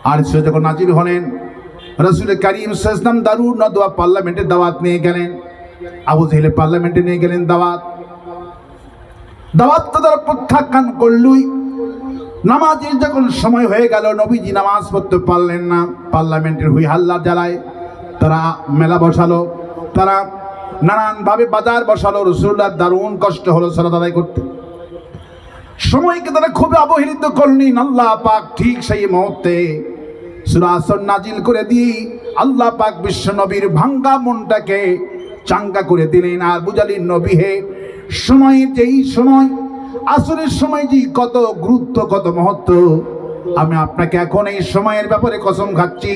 আর সূরা যখন নাজিল হলেন, রাসূল কারীম সাল্লাল্লাহু আলাইহি ওয়াসাল্লাম দারুন নদওয়া পার্লামেন্টের দাওয়াত নিয়ে গেলেন। আবু জেহেল পার্লামেন্টে নিয়ে গেলেন দাওয়াত তো তারা প্রত্যাখ্যান করলই। নামাজের যখন সময় হয়ে গেল, নবীজি নামাজ পড়তে পারলেন না। পার্লামেন্টের হুই হাল্লা জ্বালায় তারা মেলা বসালো, তারা নানানভাবে বাজার বসালো। রাসূলুল্লাহ দারুণ কষ্ট হলো সালাত আদায় করতে। সময়কে তারা খুবই অবহেলিত করলেন। আল্লাহ পাক ঠিক সেই মুহূর্তে সূরা আসর নাজিল করে দিয়ে আল্লাহ পাক বিশ্ব নবীর ভাঙ্গা মনটাকে চাঙ্গা করে দিলেন। আর বুঝালেন, নবী হে, সময়ের যেই সময়, আসরের সময় যে কত গুরুত্ব, কত মহত্ব, আমি আপনাকে এখন এই সময়ের ব্যাপারে কসম খাচ্ছি।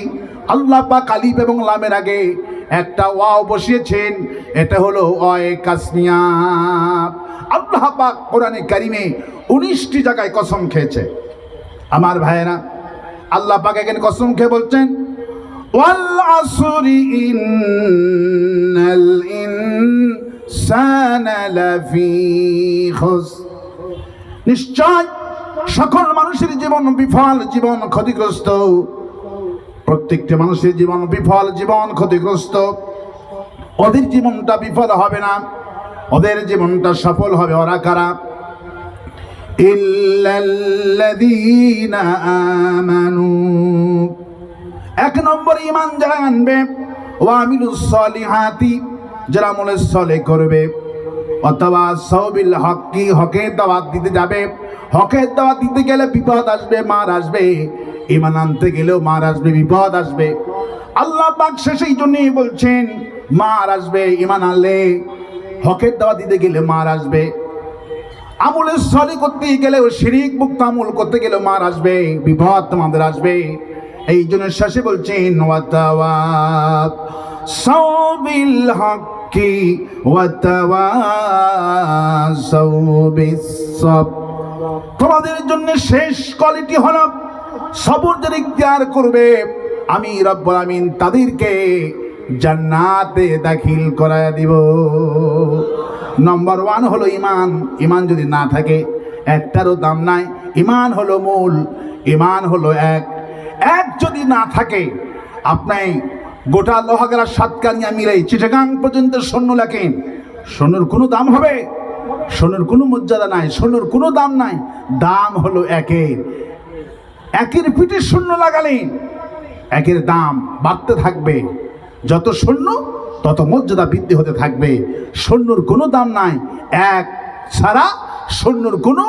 আল্লাহ পাক আলিফ এবং লামের আগে একটা ওয়াও বসিয়েছেন, এটা হলো ওয়ে কাসমিয়া। আল্লাহ পাক কোরআনে কারিমে 19টি জায়গায় কসম খেয়েছে। আমার ভাইয়েরা, আল্লাহ পাক এখানে কসম খেয়ে বলছেন, ওয়াল আসরি ইন্নাল ইনসানা লাফি খুসর, নিশ্চয় সকল মানুষের জীবন বিফল, জীবন ক্ষতিগ্রস্ত। প্রত্যেকটি মানুষের জীবন বিফল, জীবন ক্ষতিগ্রস্ত। ওদের জীবনটা বিফল হবে না, ওদের জীবনটা সফল হবে। ওরা কারা? ইল্লাল্লাযীনা আমানু, এক নম্বর ঈমান যারা আনবে, ওয়া আমিলুস সলিহাতি, যারা আমলে সালেহ করবে, অথবা সাওবিল হকি, হকের দাওয়াত দিতে যাবে। হকের দাওয়াত দিতে গেলে বিপদ আসবে, মার আসবে। ঈমান আনতে গেলেও মার আসবে, বিপদ আসবে। আল্লাহ পাক সেই জন্যই বলছেন, মার আসবে ঈমান আনলে, হকের দাওয়াত দিতে গেলে মার আসবে। আমলে সালেহ করতে গেলেও, শিরিক মুক্ত আমল করতে গেলেও মার আসবে, বিপদ তোমাদের আসবে। এই জন্য শেষে বলছেন, ওয়াতাওয়াসাউ বিল হক্কি ওয়াতাওয়াসাউ বিস সবর, তোমাদের জন্য শেষ কোয়ালিটি হলো সবর যারা ইখতিয়ার করবে, আমি রব্বুল আমিন তাদেরকে জান্নাতে দাখিল করায় দিব। নম্বর 1 হলো ঈমান। ঈমান যদি না থাকে একটারও দাম নাই। ঈমান হলো মূল, ঈমান হলো এক যদি না থাকে, আপনি গোটা লোহাগাড়া সাতকানিয়া মিলাই চিটাগাং পর্যন্ত সৈন্য লেখেন, সৈন্যর কোনো দাম হবে? সৈন্যর কোনো মর্যাদা নাই, সৈন্যর কোনো দাম নাই। দাম হলো একের পিঠে সৈন্য লাগালেন, একের দাম বাড়তে থাকবে। যত সৈন্য তত মর্যাদা বৃদ্ধি হতে থাকবে। সৈন্যর কোনো দাম নাই, এক ছাড়া সৈন্যর কোনো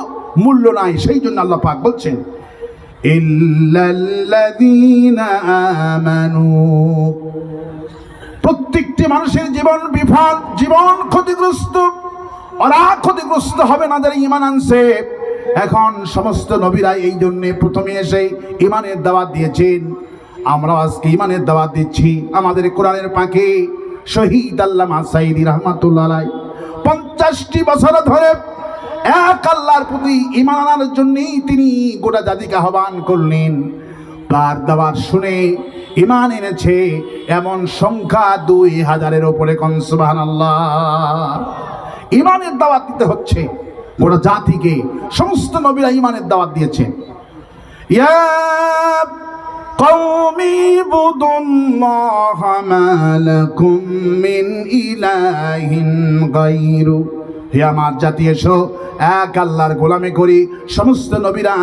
মূল্য নাই। সেই জন্য আল্লাহ পাক বলছেন, ইল্লাল্লাযীনা আমানু, প্রত্যেকটি মানুষের জীবন বিফল, জীবন ক্ষতিগ্রস্ত। ওরা ক্ষতিগ্রস্ত হবে না যারা ঈমান আনছে। এখন সমস্ত নবীরা এই জন্য প্রথমে এসে ঈমানের দাওয়াত দিয়েছেন। আমরা আজকে ঈমানের দাওয়াত দিচ্ছি। আমাদের কোরআনের পাকে শহীদ আল্লামা সাঈদী রাহমাতুল্লাহ আলাইহি 50টি বছর ধরে এক আল্লাহর প্রতি ঈমান আনার জন্যই তিনি গোটা জাতিকে আহ্বান করলেন। তার দাওয়াত শুনে ঈমান এনেছে এমন সংখ্যা 2000-এর উপরে। কোন সুবহানাল্লাহ। ঈমানের দাওয়াত দিতে হচ্ছে গোটা জাতিকে। সমস্ত নবীরা ঈমানের দাওয়াত দিয়েছেন। ইয়া কওমি ইবুদুল্লাহা মা লাকুম মিন ইলাহিন গায়রু, হে আমার জাতি এসো এক আল্লাহর গোলামি করি। সমস্ত নবীরা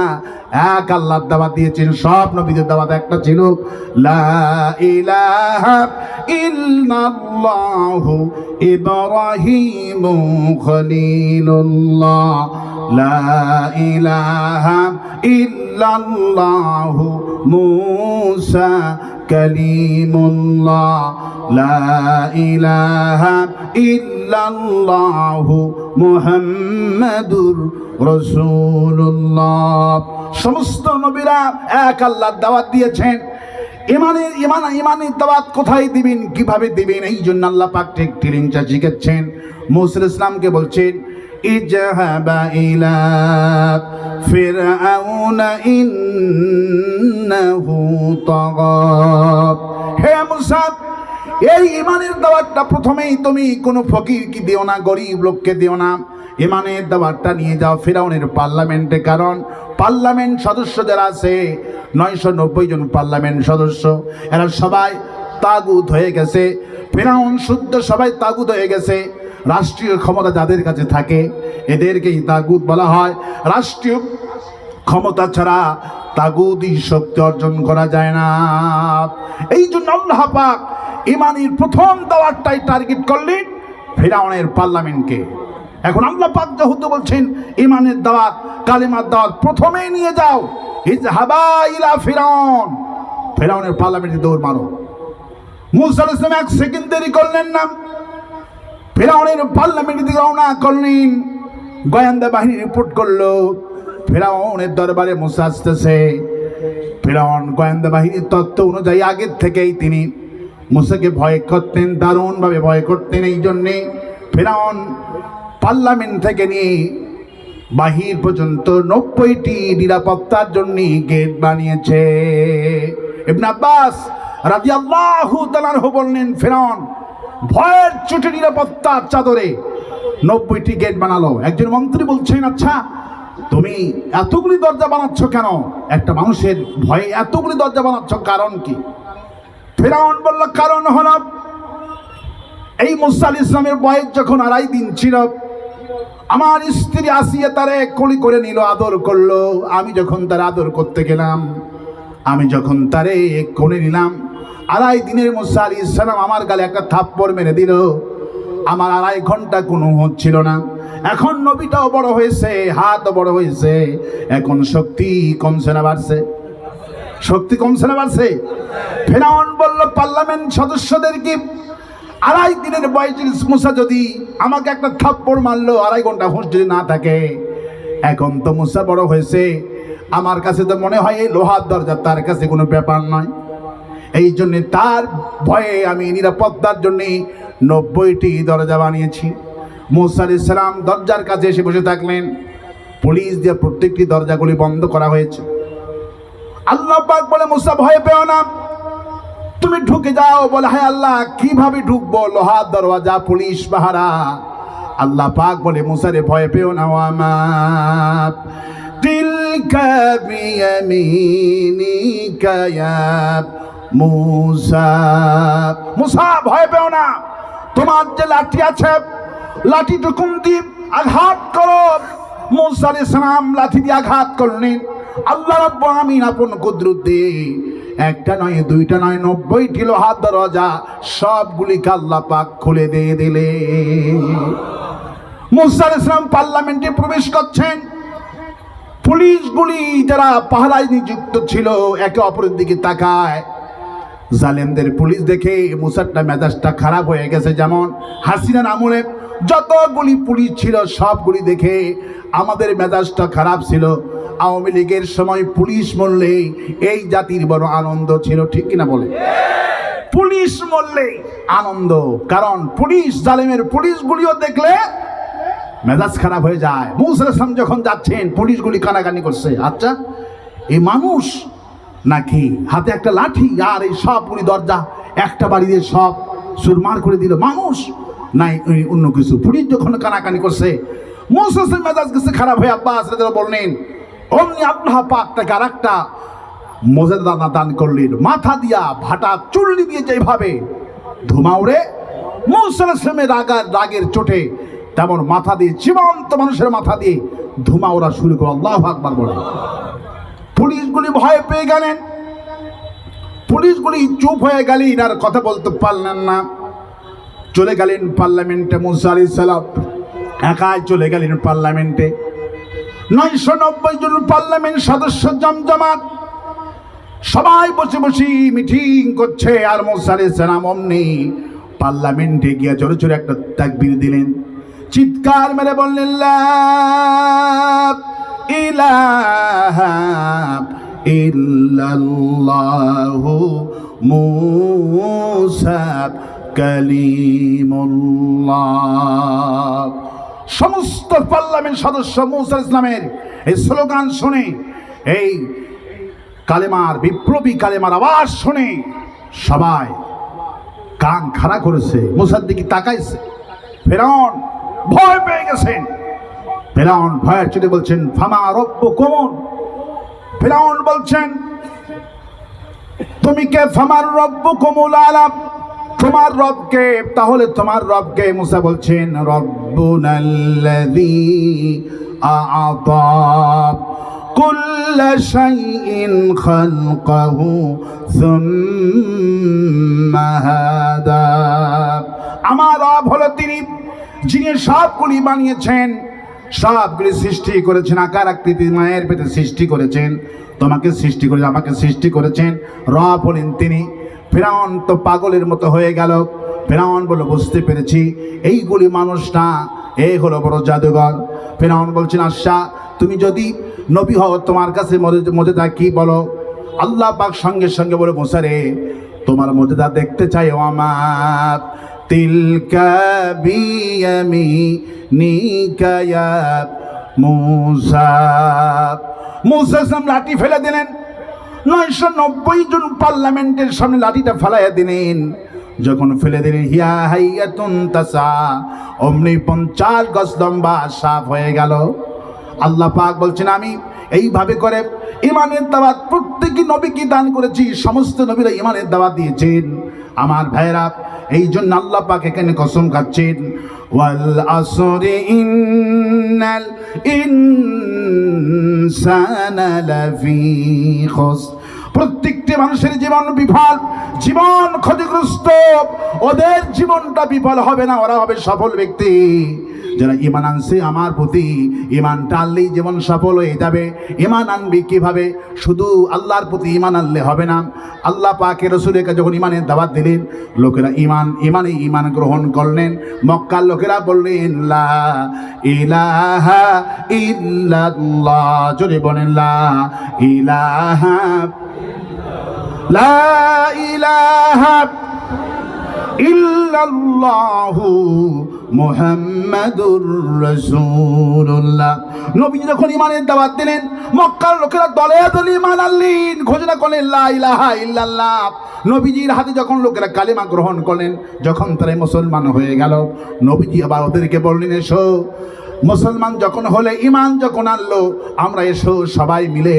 এক আল্লাহর দাওয়াত দিয়েছেন। সব নবীদের দাওয়াত একটা ছিল, লা ইলাহা ইল্লাল্লাহু ইব্রাহিমু খলিলুল্লাহ, লা ইলাহা ইল্লাল্লাহু মূসা কালিমুল্লাহ, লা ইলাহা ইল্লাল্লাহু মুহাম্মাদুর রাসূলুল্লাহ। সমস্ত নবীরা এক আল্লাহর দাওয়াত দিয়েছেন। ঈমানের দাওয়াত কোথায় দিবেন, কিভাবে দিবেন, এই জন্য আল্লাহ পাক ঠিক টিলিংটা শিখাচ্ছেন। মূসা ইসলামকে বলছেন, ইজহাবা ইলা ফিরআউনা ইন্নাহু তাগা, হে মূসা এই ঈমানের দাওয়াতটা প্রথমেই তুমি কোনো ফকিরকে দিও না, গরিব লোককে দিও না। ঈমানের দাওয়াতটা নিয়ে যাও ফিরআউনের পার্লামেন্টে, কারণ পার্লামেন্ট সদস্য যারা আছে 990 জন পার্লামেন্ট সদস্য, এরা সবাই তাগুত হয়ে গেছে। ফিরআউন শুদ্ধ সবাই তাগুত হয়ে গেছে। রাষ্ট্রীয় ক্ষমতা যাদের কাছে থাকে এদেরকেই তাগুত বলা হয়। রাষ্ট্রীয় ক্ষমতা ছাড়া তাগুতি শক্তি অর্জন করা যায় না। এই জন্য আল্লাহ পাক ইমানের প্রথম দাওয়াতটাই টার্গেট করলেন ফিরআউনের পার্লামেন্টকে। এখন আল্লাহ পাক যেহেতু বলছেন ইমানের দাওয়াত, কালিমার দাওয়াত প্রথমেই নিয়ে যাও, ইযহাবা ইলা ফিরআউন, ফিরআউনের পার্লামেন্টে দৌড় মারো। মূসা আলাইহিস সালাম এক সেকেন্ড দেরি করলেন না, ফিরআউনের পার্লামেন্টে দিকে রওনা করলেন। গোয়েন্দা বাহিনী রিপোর্ট করলো ফিরআউনের দরবারে মূসা আসতেছে। ফিরআউন গোয়েন্দা বাহিনীর তথ্য অনুযায়ী আগের থেকেই তিনি মূসাকে ভয় করতেন, দারুণভাবে ভয় করতেন। এই জন্যে ফিরআউন পার্লামেন্ট থেকে নিয়ে বাহির পর্যন্ত 90টি নিরাপত্তার জন্য গেট বানিয়েছে। ইবনে আব্বাস রাদিয়াল্লাহু তাআলা আনহু বললেন, ফিরআউন ভয়ের চোটে নিরাপত্তার চাদরে 90টি গেট বানালো। একজন মন্ত্রী বলছেন, আচ্ছা তুমি এতগুলি দরজা বানাচ্ছ কেন? একটা মানুষের ভয়ে এতগুলি দরজা বানাচ্ছ, কারণ কি? ফিরআউন বলল, কারণ হলো এই মূসা আলাইহিস সালামের বয়স যখন 2.5 দিন ছিল, আমার স্ত্রী আসিয়া তারে কোলে করে নিল, আদর করলো। আমি যখন তার আদর করতে গেলাম, আমি যখন তারে কোলে নিলাম, 2.5 দিনের মূসা আলাইহিস সালাম আমার গালে একটা থাপ্পড় মেরে দিল। আমার 2.5 ঘন্টা কোনো হচ্ছিল না। এখন নবীটাও বড় হয়েছে, হাতও বড় হয়েছে, এখন শক্তি কমছে না বাড়ছে? শক্তি কমছে না বাড়ছে? ফিরআউন বলল পার্লামেন্ট সদস্যদেরকে, 2.5 দিনের বয়সের মূসা যদি আমাকে একটা থাপ্পড় মারলো, 2.5 ঘন্টা হুঁশ যদি না থাকে, এখন তো মূসা বড় হয়েছে, আমার কাছে তো মনে হয় এই লোহার দরজা তার কাছে কোনো ব্যাপার নয়। এই জন্যে তার ভয়ে আমি নিরাপত্তার জন্যে 90টি দরজা বানিয়েছি। মূসা আলাইহিস সালাম দরজার কাছে এসে বসে থাকলেন। পুলিশ দিয়ে প্রত্যেকটি দরজাগুলি বন্ধ করা হয়েছে। আল্লাহ পাক বলে, মূসা ভয় পেও না, তুমি ঢুকে যাও। বলে, হ্যাঁ আল্লাহ কিভাবে ঢুকবো? লোহার দরজা, পুলিশ পাহারা। আল্লাহ পাক বলে, মূসা রে ভয় পেও না। ওয়ামা তিলকা বিয়ামিনিকা ইয়া মূসা, মূসা ভয় পেও না, তোমার যে লাঠি আছে লাঠিটুকুন দিয়ে আঘাত করো। মূসা আলাইহিস সালাম লাঠি দিয়ে আঘাত করলেন। আল্লাহ রাব্বুল আলামিন আপন কুদরত দিয়ে একটা নয়, দুইটা নয়, 90টি লোহার দরজা সবগুলিকে আল্লাহ পাক খুলে দিয়ে দিলে। মূসা আলাইহিস সালাম পার্লামেন্টে প্রবেশ করছেন। পুলিশগুলি যারা পাহারায় নিযুক্ত ছিল একে অপরের দিকে তাকায়। জালেমদের পুলিশ দেখে মূসারটা মেজাজটা খারাপ হয়ে গেছে। যেমন হাসিনার আমলে যতগুলি পুলিশ ছিল সবগুলি দেখে আমাদের মেজাজটা খারাপ ছিল। আওয়ামী লীগের সময় পুলিশ মরলে এই জাতির বড় আনন্দ ছিল, ঠিক কিনা বলে? পুলিশ মরলে আনন্দ, কারণ পুলিশ, জালেমের পুলিশগুলিও দেখলে মেজাজ খারাপ হয়ে যায়। মূসা আলাইহিস সালাম যখন যাচ্ছেন পুলিশগুলি কানাকানি করছে, আচ্ছা এই মানুষ নাকি হাতে একটা লাঠি, আর এই সবগুলি দরজা একটা বাড়ি দিয়ে সব চুরমার করে দিল, মানুষ নাই অন্য কিছু। পুলিশ যখন কানাকানি করছে, মূসা আলাইহিস সালাম মেজাজ গেছে খারাপ হয়ে। আব্বাস রাদিয়াল্লাহু বললেন, অমনি আল্লাহ পাক তাকে আরেকটা মর্যাদা দান করলেন। মাথা দিয়া ভাটা চুল্লি দিয়ে যেভাবে ধুমা উড়ে, মূসা আলাইহিস সালামের রাগের চোটে তেমন মাথা দিয়ে, জীবন্ত মানুষের মাথা দিয়ে ধুমা ওরা শুরু করে। আল্লাহু আকবার বলে পুলিশগুলি ভয় পেয়ে গেলেন। পুলিশগুলি চুপ হয়ে গেলেন, আর কথা বলতে পারলেন না। চলে গেলেন পার্লামেন্টে। মূসা আলাইহিস সালাম একাই চলে গেলেন পার্লামেন্টে। 990 জন পার্লামেন্ট সদস্য জমজমাট, সবাই বসে বসে মিটিং করছে। আর মূসা আলাইহিস সালাম অমনি পার্লামেন্টে গিয়ে জোরে জোরে একটা তাকবীর দিলেন, চিৎকার মেরে বললেন, লা ইলাহা ইল্লাল্লাহু মূসা কালিমুল্লাহ। সমস্ত পার্লামেন্ট সদস্য মূসা আলাইহিস সালামের এই স্লোগান শুনে, এই কালেমার, বিপ্লবী কালেমার আওয়াজ শুনে সবাই কান খাড়া করেছে, মূসার দিকে তাকাইছে। ফিরআউন ভয় পেয়ে গেছেন। ফিরআউন ভয়ের চোটে বলছেন, ফামা রব্বুকুম, ফিরআউন বলছেন তুমি কে? ফামার রব্বুকুমুল আলা, তোমার রবকে? তাহলে তোমার রবকে? মুসা বলছেন রব্বুনাল্লাযী আ'তা কুল্লা শাইইন খালকাহু সুম্মা হাদা, আমার রব হলো তিনি যিনি সবগুলি বানিয়েছেন, সবগুলি সৃষ্টি করেছেন, আকার আকৃতি মায়ের পেটে সৃষ্টি করেছেন, তোমাকে সৃষ্টি করে আমাকে সৃষ্টি করেছেন, রব হলেন তিনি। ফিরআউন তো পাগলের মতো হয়ে গেল। ফিরআউন বলে বুঝতে পেরেছি এইগুলি মানুষ না, এই হলো বড় জাদুঘর। ফিরআউন বলছেন আচ্ছা তুমি যদি নবী হও তোমার কাছে মর্যাদা কি বলো? আল্লাহ পাক সঙ্গে সঙ্গে বলে মুসা রে তোমার মর্যাদা দেখতে চাই। আমার তিলকা বিয়ামিনিকা ইয়া মুসা। মুসা লাঠি ফেলে দিলেন। 990 জন পার্লামেন্টের সামনে লাঠিটা ফেলাইয়া দিলেন। যখন ফেলে দিলেন হিয়া হাইয়াতুন তাসা, অমনি 50 গজ লম্বা সাপ হয়ে গেল। আল্লাহ পাক বলছেন আমি এইভাবে করে ইমানের দাওয়াত প্রত্যেকই নবীকে দান করেছি, সমস্ত নবীরা ইমানের দাওয়াত দিয়েছেন। আমার ভাইরা এই জন্য আল্লাহ পাক এখানে কসম খাচ্ছেন ওয়াল আসরি ইন্নাল ইনসানা লাফি খুসর, প্রত্যেকটি মানুষের জীবন বিফল, জীবন ক্ষতিগ্রস্ত। ওদের জীবনটা বিফল হবে না, ওরা হবে সফল ব্যক্তি যারা ঈমান আনছে আমার প্রতি। ঈমানটা আনলেই জীবন সফল হয়ে যাবে। ঈমান আনবি কিভাবে? শুধু আল্লাহর প্রতি ঈমান আনলে হবে না। আল্লাহ পাকের রাসূলের কাছে যখন ঈমানের দাওয়াত দিলেন, লোকেরা ঈমান গ্রহণ করলেন। মক্কার লোকেরা বললেন লা ইলাহা ইল্লাল্লাহ, জোরে বলেন লা ইলাহা ইল্লাল্লাহু মুহাম্মাদুর রাসূলুল্লাহ। নবীজি যখন ঈমানের দাওয়াত দিলেন, মক্কার লোকেরা দলে দলে ঈমান আনলেন, ঘোষণা করলেন লা ইলাহা ইল্লাল্লাহ। নবীজির হাতে যখন লোকেরা কালেমা গ্রহণ করলেন, যখন তারা মুসলমান হয়ে গেল, নবীজি আবার ওদেরকে বললেন এসো, মুসলমান যখন হলে, ঈমান যখন আনলো, আমরা এসো সবাই মিলে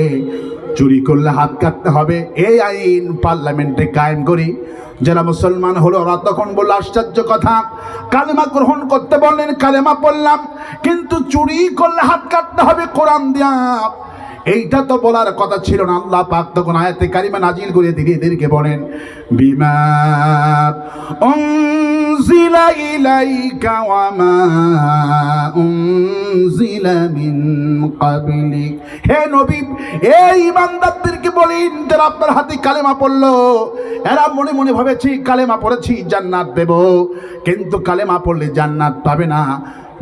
চুরি করলে হাত কাটতে হবে, এই আইন পার্লামেন্টে কায়েম করি। যারা মুসলমান হলো ওরা তখন বলল আশ্চর্য কথা, কালেমা গ্রহণ করতে বললেন, কালেমা পড়লাম, কিন্তু চুরি করলে হাত কাটতে হবে কোরআন দিয়া। এইটা তো বলার কথা ছিল না। আল্লাহ পাক তখন আয়াতে কারিমা নাজিল করে এদেরকে বলেন বিমা উনজিলা ইলাইকা ওয়া মা উনজিলা মিন ক্বাবলিক। হে নবী, এই ইমানদারদেরকে বলেন যারা আপনার হাতে কালেমা পড়লো, এরা মনে মনে ভাবেছি কালেমা পড়েছি জান্নাত দেব, কিন্তু কালেমা পড়লে জান্নাত পাবে না।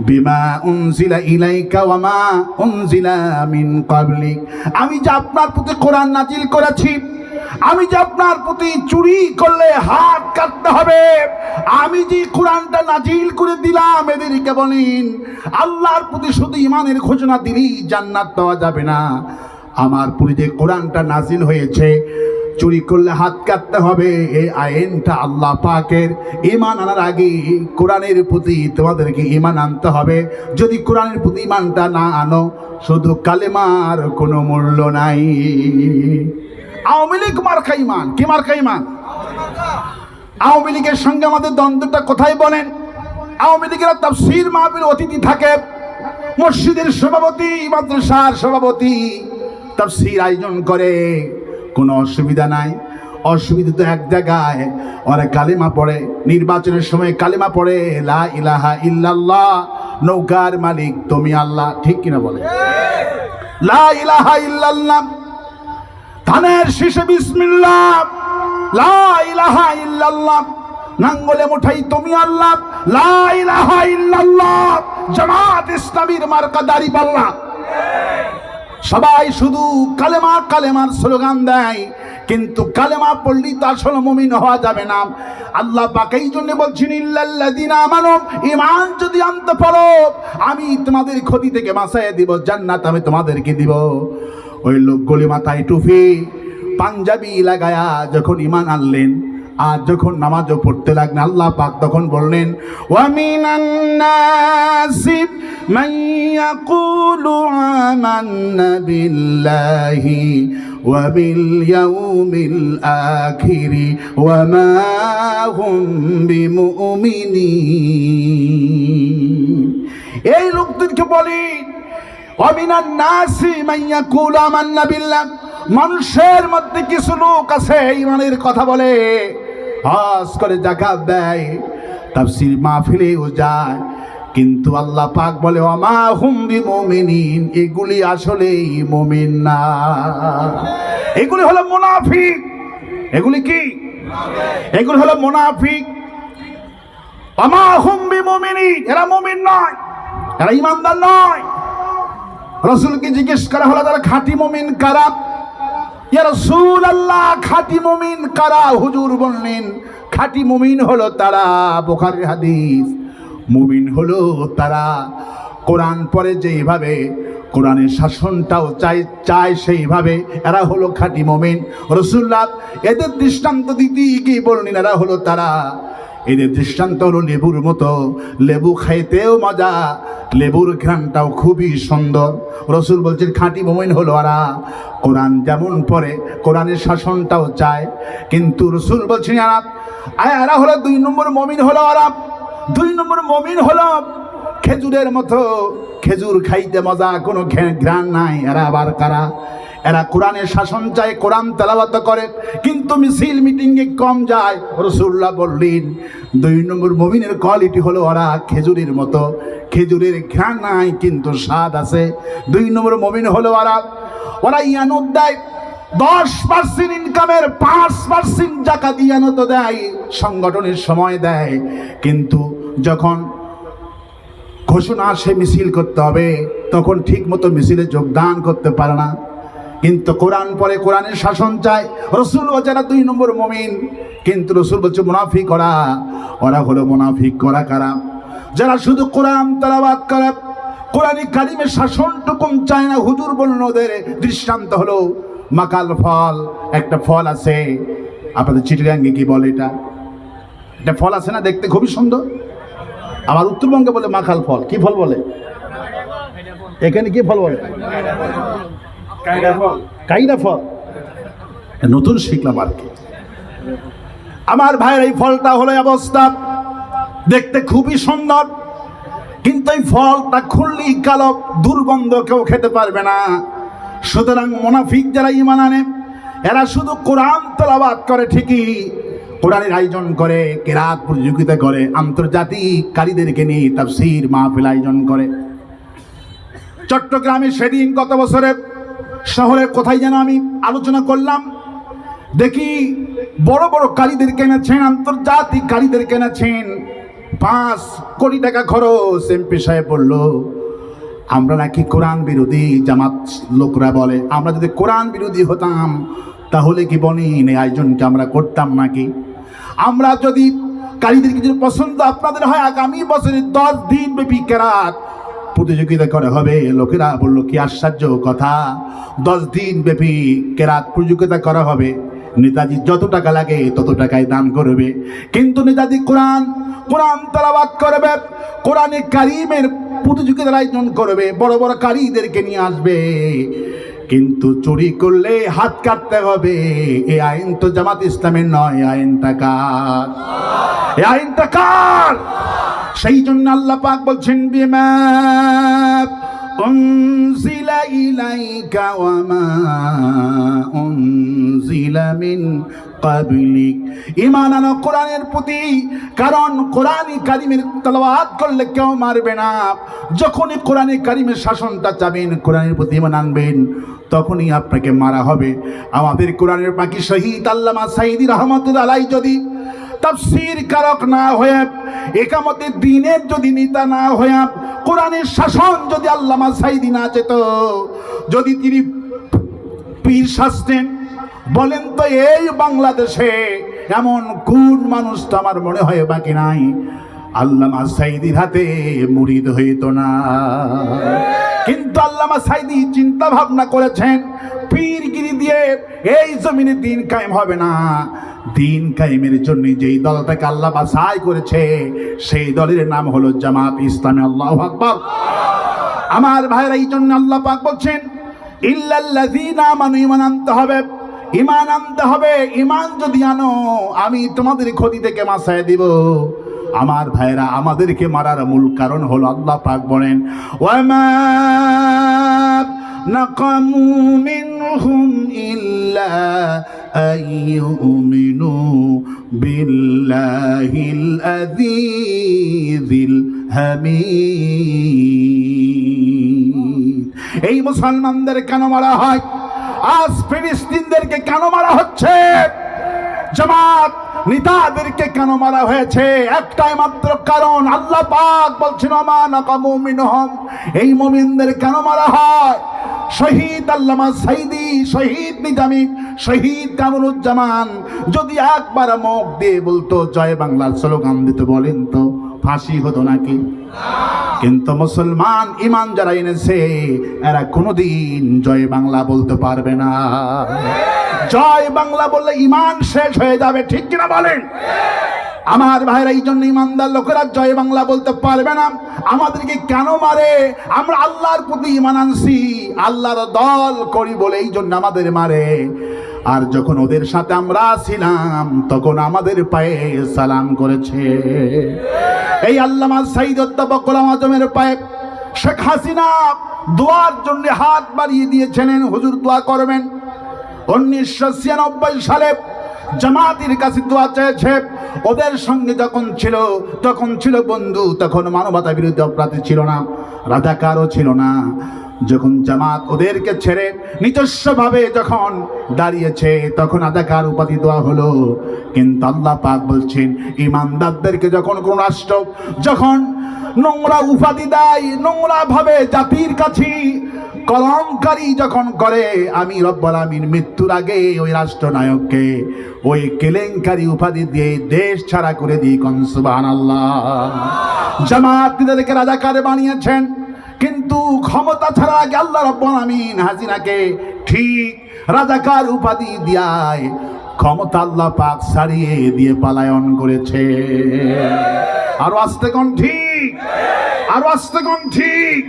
বিমা উনজিলা ইলাইকা ওয়া মা উনজিলা মিন ক্বাবলিক, আমি যে আপনার প্রতি কোরআন নাজিল করেছি, আমি যে আপনার প্রতি চুরি করলে হাত কাটতে হবে, আমি যে কোরআনটা নাজিল করে দিলাম, এদেরকে বলেন আল্লাহর প্রতি শুধু ঈমানের ঘোষণা দিলেই জান্নাত পাওয়া যাবে না। আমার প্রতি যে কোরআনটা নাজিল হয়েছে, চুরি করলে হাত কাটতে হবে, এই আইনটা আল্লাহ পাকের। ঈমান আনার আগে কোরআনের প্রতি তোমাদেরকে ঈমান আনতে হবে। যদি কোরআনের প্রতি ঈমানটা না আনো, শুধু কালেমার কোনো মূল্য নাই। আওয়ামী লীগ মার্কা ঈমান, কি মার্কা ঈমান? আওয়ামী লীগের সঙ্গে আমাদের দ্বন্দ্বটা কোথায় বলেন? আওয়ামী লীগের তাফসীর মাহফিল অতিথি থাকে, মসজিদের সভাপতি, মাদ্রাসার সভাপতি তাফসীর আয়োজন করে, কোনো অসুবিধা নাই। অসুবিধা তো এক জায়গায়, ওরা কালেমা পড়ে, নির্বাচনের সময় কালেমা পড়ে লা ইলাহা ইল্লাল্লাহ, নৌকার মালিক তুমি আল্লাহ, ঠিক কিনা বলে? লা ইলাহা ইল্লাল্লাহ, ধানের শীষে বিসমিল্লাহ, লা ইলাহা ইল্লাল্লাহ, নাঙ্গলে মুঠাই তুমি আল্লাহ, লা ইলাহা ইল্লাল্লাহ, জামাত ইসলামীর মার্কা দাঁড়িপাল্লা। সবাই শুধু কালেমা কালেমার স্লোগান দেয়, কিন্তু কালেমা পড়লেই তো আসলে মুমিন হওয়া যাবে না। আল্লাহ পাক এই জন্য বলছেন ইল্লাল্লাযিনা আমানু, ঈমান যদি আনতে পারো আমি তোমাদের ক্ষতি থেকে বাঁচাইয়া দিব, জান্নাত আমি তোমাদেরকে দিব। ওই লোকগুলি মাথায় টুপি পাঞ্জাবি লাগায়া যখন ঈমান আনলেন, আর যখন নামাজও পড়তে লাগলেন আল্লাহ পাক তখন বললেন ওয়া মিনান নাসি মান ইয়াকুলু আমান্না বিল্লাহি ওয়া বিল ইয়াউমিল আখিরি ওয়া মা হুম বিমুমিনিন। এই লোকদেরকে বলি ওয়া মিনান নাসি মান ইয়াকুলু আমান্না বিল্লাহ, মানুষের মধ্যে কিছু লোক আছে ঈমানের কথা বলে, হজ করে, যাকাত দেয়, তাফসীর মাহফিলেও যায়, কিন্তু আল্লাহ পাক বলে ওয়া মা হুম বিমুমিনিন, এগুলি আসলেই মুমিন না, এগুলি হলো মুনাফিক। এগুলি কি? এগুলি হলো মুনাফিক। ওয়া মা হুম বিমুমিনিন, এরা মুমিন নয়, এরা ঈমানদার নয়। রাসূলকে জিজ্ঞেস করা হলো তারা খাঁটি মুমিন কারা? ইয়া রাসূলুল্লাহ, খাঁটি মুমিন কারা? হুজুর বললেন খাঁটি মুমিন হলো তারা, বুখারীর হাদিস, মুমিন হলো তারা কোরআন পড়ে যেইভাবে, কোরআনের শাসনটাও চায় সেইভাবে, এরা হলো খাঁটি মুমিন। রাসূলুল্লাহ এদের দৃষ্টান্ত দিতে গিয়ে বললেন এরা হলো তারা, এদের দৃষ্টান্ত হলো লেবুর মতো, লেবু খাইতেও মজা, লেবুর ঘ্রাণটাও খুবই সুন্দর। রসুল বলছেন খাঁটি মুমিন হলো এরা কোরআন যেমন পড়ে, কোরআনের শাসনটাও চায়, কিন্তু রসুল বলছেন এরা হলো 2 নম্বর মুমিন হলো এরা 2 নম্বর মুমিন হলো খেজুরের মতো, খেজুর খাইতে মজা, কোনো ঘ্রাণ নাই। এরা আবার কারা? এরা কোরআনের শাসন চায়, কোরআন তেলাওয়াত করে, কিন্তু মিছিল মিটিংয়ে কম যায়। রাসূলুল্লাহ বললেন 2 নম্বর মুমিনের কোয়ালিটি হলো ওরা খেজুরের মতো, খেজুরের ঘ্রাণ নাই কিন্তু স্বাদ আছে। 2 নম্বর মুমিন হলো ওরা ইয়ানুত দেয়, 10% ইনকামের 5% যাকাত ইয়ানুত দেয়, সংগঠনের সময় দেয়, কিন্তু যখন ঘোষণা আসে মিছিল করতে হবে তখন ঠিক মতো মিছিলে যোগদান করতে পারে না। কিন্তু কোরআন পড়ে, কোরআনের শাসন চায়। রসুল ও যারা 2 নম্বর মুমিন, কিন্তু রসুল বলছে মুনাফিক ওরা হলো মুনাফিক। করা কারা? যারা শুধু কোরআন তেলাওয়াত করে, কোরআনে কারিমের শাসনটুকুন চায় না। হুজুর বললেন ওদের দৃষ্টান্ত হলো মাকাল ফল। একটা ফল আছে, আপনাদের চিটাগাঙ্গে কি বলে এটা? একটা ফল আছে না, দেখতে খুবই সুন্দর। আমার উত্তরবঙ্গে বলে মাকাল ফল। কি ফল বলে? এখানে কি ফল বলে? কাইরা ফল। নতুন শিখলাম আর কি। আমার ভাইয়ের এই ফলটা হলো অবস্থা, দেখতে খুবই সুন্দর, কিন্তু এই ফলটা খুললেই কালো, দুর্গন্ধ, কেউ খেতে পারবে না। সুতরাং মুনাফিক যারা ঈমান আনে, এরা শুধু কোরআন তেলাওয়াত করে ঠিকই, কোরআনের আয়োজন করে, কিরাত প্রতিযোগিতা করে, আন্তর্জাতিক কারীদেরকে নিয়ে তাফসীর মাহফিল আয়োজন করে। চট্টগ্রামে সেদিন গত বছরে শহরের কোথায় যেন আমি আলোচনা করলাম, দেখি বড় বড় কারীদের কেনেছেন, আন্তর্জাতিক কারীদের কেনেছেন, 5 কোটি টাকা খরচ। এমপি সাহেব বলল আমরা নাকি কোরআন বিরোধী। জামাত লোকরা বলে আমরা যদি কোরআন বিরোধী হতাম তাহলে কি বলেন এই আয়োজনকে আমরা করতাম নাকি? আমরা যদি কারীদেরকে যদি পছন্দ আপনাদের হয়, আগামী বছরে 10 দিন ব্যাপী কেরাত প্রতিযোগিতা করা হবে। লোকেরা বলল কি আশ্চর্য কথা, 10 দিন ব্যাপী কেরাত প্রতিযোগিতা করা হবে, নেতাজি যত টাকা লাগে তত টাকায় দান করবে, কিন্তু নেতাজি কোরআন তেলাওয়াত করবে, কোরআনে কারিমের প্রতিযোগিতার আয়োজন করবে, বড় বড় কারীদেরকে নিয়ে আসবে, কিন্তু চুরি করলে হাত কাটতে হবে। এই আইন তো জামাত ইসলামের নয়, আইনটা কার? এই আইনটা কার? সেই জন্য আল্লাহ পাক বলছেন বিমা উনজিলা ইলাইকা ওয়া মা উনজিলা মিন কাবলিক, ঈমান আনো কোরআনের প্রতি, কারণ কোরআনে কারিমের তেলাওয়াত করলে কেউ মারবে না। যখনই কোরআনে কারিমের শাসনটা চাবেন, কোরআনের প্রতি ঈমান আনবেন, তখনই আপনাকে মারা হবে। আমাদের কোরআনের বাকি শহীদ আল্লামা সাঈদী রহমাতুল্লাহ আলাইহি যদি তাফসীর কারক না হয়ে, একামতের দিনের যদি নেতা না হয়ে, কোরআনের শাসন যদি আল্লামা সাঈদী না যেত, যদি তিনি পীর সাজতেন, বলেন তো এই বাংলাদেশে এমন কোন মানুষ তো আমার মনে হয় বাকি নাই আল্লামা সাঈদীর হাতে মুরিদ হইতো না। কিন্তু আল্লামা সাঈদী চিন্তা ভাবনা করেছেন, পীরগিরি দিয়ে এই জমিনে দিন কায়েম হবে না। দিন কায়েমের জন্য যেই দলটাকে আল্লাহ বাছাই করেছে সেই দলের নাম হলো জামাত ইসলামী। আল্লাহু আকবার। আমার ভাইরা, এই জন্য আল্লাহ পাক বলছেন ইল্লাল্লাযীনা আমানু, ঈমান আনতে হবে, ঈমান আনতে হবে। ঈমান যদি আনো আমি তোমাদের ক্ষতি থেকে বাঁচায় দিব। আমার ভাইরা, আমাদেরকে মারার মূল কারণ হলো আল্লাহ পাক বলেন ওয়ামা নাকামু মিনহুম ইল্লা আইয়ুমিনু বিল্লাহিল আযীযিল হামিদ। এই মুসলমানদের কেন মারা হয়? আজ ফিলিস্তিনদেরকে কেন মারা হচ্ছে? জামাত নেতাদেরকে কেন মারা হয়েছে? একটাই মাত্র কারণ, আল্লাহ পাক বলছেন ওমা নাকামু মিনহুম। এই মুমিনদের কেন মারা হয়? শহীদ আল্লামা সাইদি, শহীদ নিজামী, শহীদ কামরুজ্জামান যদি একবার মুখ দিয়ে বলতো জয় বাংলার স্লোগান দিত, বলেন তো ফাঁসি হতো নাকি? কিন্তু মুসলমান ঈমান যারা এনেছে এরা কোনোদিন জয় বাংলা বলতে পারবে না। জয় বাংলা বললে ঈমান শেষ হয়ে যাবে, ঠিক কিনা বলেন? আমার ভাইরা, এই জন্য ঈমানদার লোকেরা জয় বাংলা বলতে পারবে না। আমাদেরকে কেন মারে? আমরা আল্লাহর প্রতি ঈমান আনছি, আল্লাহর দল করি বলে এই জন্য আমাদের মারে। আর যখন ওদের সাথে আমরা ছিলাম তখন আমাদের পায়ে সালাম করেছে। এই আল্লামা সাইদ অধ্যাপক গোলাম আজমের পায়ে শেখ হাসিনা দোয়ার জন্য হাত বাড়িয়ে দিয়েছিলেন, হুজুর দোয়া করবেন। 1996 সালে জামাতের কাছে দোয়া চেয়েছে। ওদের সঙ্গে যখন ছিল তখন ছিল বন্ধু, তখন মানবতা বিরোধী অপরাধী ছিল না, রাজাকারও ছিল না। যখন জামাত ওদেরকে ছেড়ে নিজস্বভাবে যখন দাঁড়িয়েছে তখন রাজাকার উপাধি দেওয়া হলো। কিন্তু আল্লাহ পাক বলছেন ঈমানদারদেরকে যখন কোন রাষ্ট্র যখন নোংরা উপাধি দেয়, নোংরা ভাবে জাতির কাছে কলঙ্কারী যখন করে, আমি রব্বুল আমিন মৃত্যুর আগে ওই রাষ্ট্রনায়ককে ওই কেলেঙ্কারী উপাধি দিয়ে দেশ ছাড়া করে দিই। কোন সুবহানাল্লাহ। জামাত নেতাদেরকে রাজাকার বানিয়েছেন, কিন্তু ক্ষমতা ছাড়া আগে আল্লাহ রব্বুল আমিন হাসিনাকে ঠিক রাজাকার উপাধি দিয়ায় ক্ষমতা আল্লাহ পাক ছাড়িয়ে দিয়ে পলায়ন করেছে। আরো আস্তে কোন ঠিক, আরো আস্তে কোন ঠিক।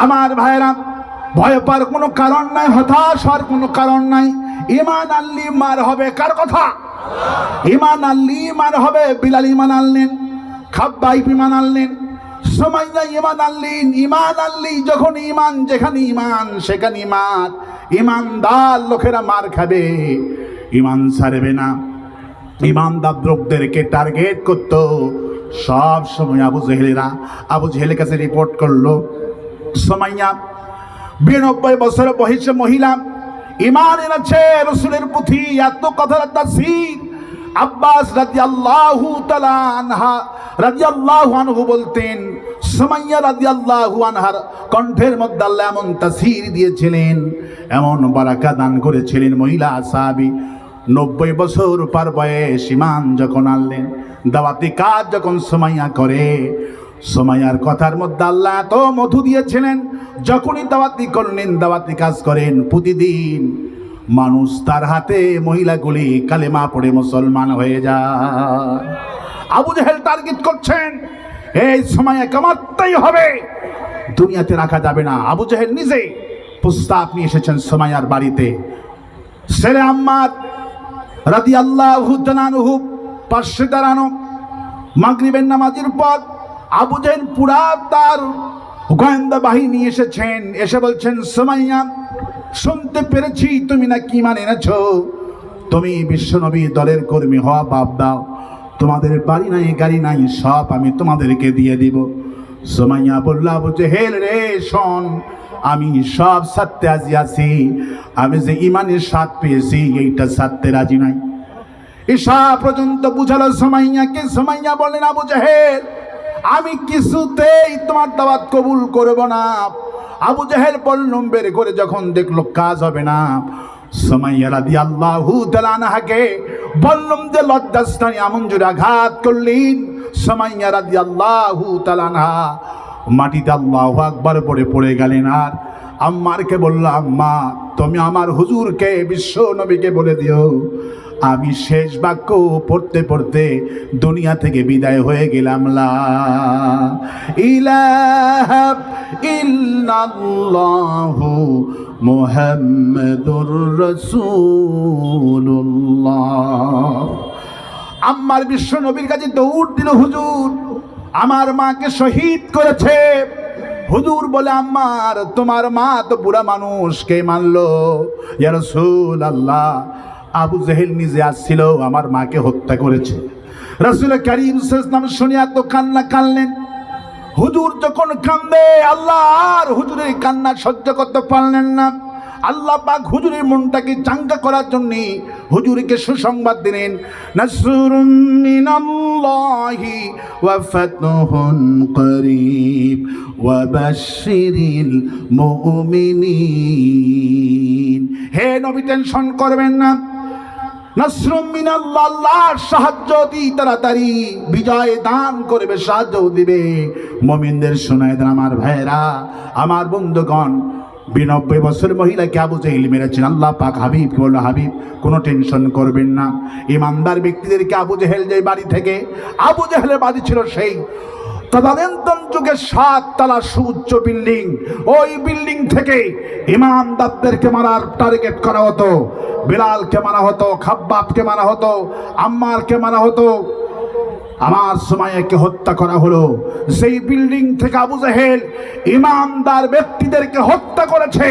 আমার ভাইরা, ভয় পাওয়ার কোনো কারণ নাই, হতাশ হওয়ার কোনো কারণ নাই। ঈমান আনলি মার হবে। কার কথা? ঈমান আনলি মার হবে। বিলাল ঈমান আনলেন, খাব্বাইব ঈমান আনলেন, সুমাইয়া ঈমান আনলেন। ঈমান আনলি যখন ঈমান, যেখানে ঈমান সেখানে ঈমান। ঈমানদার লোকেরা মার খাবে, ঈমান ছাড়বে না। ঈমানদার লোকদেরকে টার্গেট করতো সব সময় আবু জেহেলেরা। আবু জেহেলের কাছে রিপোর্ট করলো সুমাইয়া 92 বছর বয়সে মহিলা, ঈমান এনেছে রাসূলের প্রতি, এত কথার তাসীর। আব্বাস রাদিয়াল্লাহু তাআলা আনহা রাদিয়াল্লাহু আনহু বলতেন, সুমাইয়া রাদিয়াল্লাহু আনহার কণ্ঠের মধ্যে আল্লাহ এমন তাসীর দিয়েছিলেন, এমন বারাকা দান করেছিলেন। মহিলা সাহাবী 90 বছর পার বয়স ঈমান যখন আনলেন, দাওয়াতি কাজ যখন সুমাইয়া করে, সুমাইয়ার কথার মধ্যে আল্লাহ এত মধু দিয়েছিলেন। যখনই দাওয়াতি করলেন, দাওয়াতি কাজ করেন, প্রতিদিন মানুষ তার হাতে মহিলাগুলি কালেমা পড়ে মুসলমান হয়ে যায়। আবু জেহেল টার্গেট করছেন, এই সুমাইয়াকে মারতেই হবে, দুনিয়াতে রাখা যাবে না। আবু জেহেল নিজে প্রস্তাব নিয়ে এসেছেন সুমাইয়ার বাড়িতে। ছেলে আম্মার রাদিয়াল্লাহু তাআলা আনহু পাশে দাঁড়ানো। মাগরিবের নামাজের পর আবু জেহেল পুরা তার গোয়েন্দা বাহিনী এসেছেন, এসে বলছেন, সুমাইয়া শুনতে পেরেছি তুমি নাকি ঈমান এনেছো, তুমি বিশ্বনবী দলের কর্মী হওয়া বাদ দাও, তোমাদের বাড়ি নাই গাড়ি নাই সব আমি তোমাদেরকে দিয়ে দিব। সুমাইয়া বলল, আবু জেহেল রে শোন, আমি সব ছাড়তে রাজি আছি, আমি যে ঈমানের স্বাদ পেয়েছি এইটা ছাড়তে রাজি নাই। ঈশা পর্যন্ত বুঝালো সুমাইয়াকে। সুমাইয়া বললেন, আবু জেহেল আমি কিছুতেই তোমার দাওয়াত কবুল করব না। আবু জেহেল বললুম বের করে যখন দেখলো কাজ হবে না, সুমাইয়া রাদিয়াল্লাহু তাআলা আনহাকে বললুম যে লজ্জাস্থানে এমন জোরে আঘাত করলেন, সুমাইয়া রাদিয়াল্লাহু তাআলা আনহা মাটিতে আল্লাহু আকবার পড়ে পড়ে গেলেন। আর আম্মারকে বলল, আম্মা তুমি আমার হুজুরকে বিশ্ব নবীকে বলে দিও আমি শেষ বাক্য পড়তে পড়তে দুনিয়া থেকে বিদায় হয়ে গেলাম। লা ইলাহা ইল্লাল্লাহু মুহাম্মাদুর রাসূলুল্লাহ। আম্মার বিশ্ব নবীর কাছে দৌড় দিল, হুজুর আমার মাকে শহীদ করেছে। হুজুর বলে, আম্মার তোমার মা তো বুড়া মানুষ, কে মানলো? ইয়া রাসূলুল্লাহ আবু জেহেল নিজে আসছিল, আমার মাকে হত্যা করেছে। রাসূল কারীম সাল্লাল্লাহু আলাইহি ওয়াসাল্লাম শুনিয়া তো কান্না কানলেন। হুজুর যখন কান্দে আল্লাহ আর হুজুরের কান্না সহ্য করতে পারলেন না। আল্লাহ পাক হুজুরের মনটাকে চাঙ্গা করার জন্য হুজুরকে সুসংবাদ দিলেন, নাসরুম মিনাল্লাহি ওয়া ফাতহুন করিব ওয়া বাশশিরিল মুমিনিন। হে নবী টেনশন করবেন না, নাসরুম মিনাল্লাহ, আল্লাহর সাহায্য অতি তাড়াতাড়ি বিজয় দান করবে, সাহায্য দিবে। মুমিনদের শোনায় দেন আমার ভাইরা, আমার বন্ধুগণ, 92 বছর মহিলাকে আবু জেহেল মেরেছেন। আল্লাহ পাক হাবিবকে বলল, হাবিব কোনো টেনশন করবেন না। ইমানদার ব্যক্তিদেরকে আবু জেহেল যে বাড়ি থেকে, আবু জেহেলের বাড়ি ছিল সেই তদানীন্তন যুগে 7 তলা সুউচ্চ বিল্ডিং, ওই বিল্ডিং থেকে ইমানদারদেরকে মারার টার্গেট করা হতো। বিলালকে মারা হতো, খাব্বাবকে মারা হতো, আম্মারকে মারা হতো, আমার সুমাইয়াকে হত্যা করা হলো। সেই বিল্ডিং থেকে আবু জেহেল ইমানদার ব্যক্তিদেরকে হত্যা করেছে।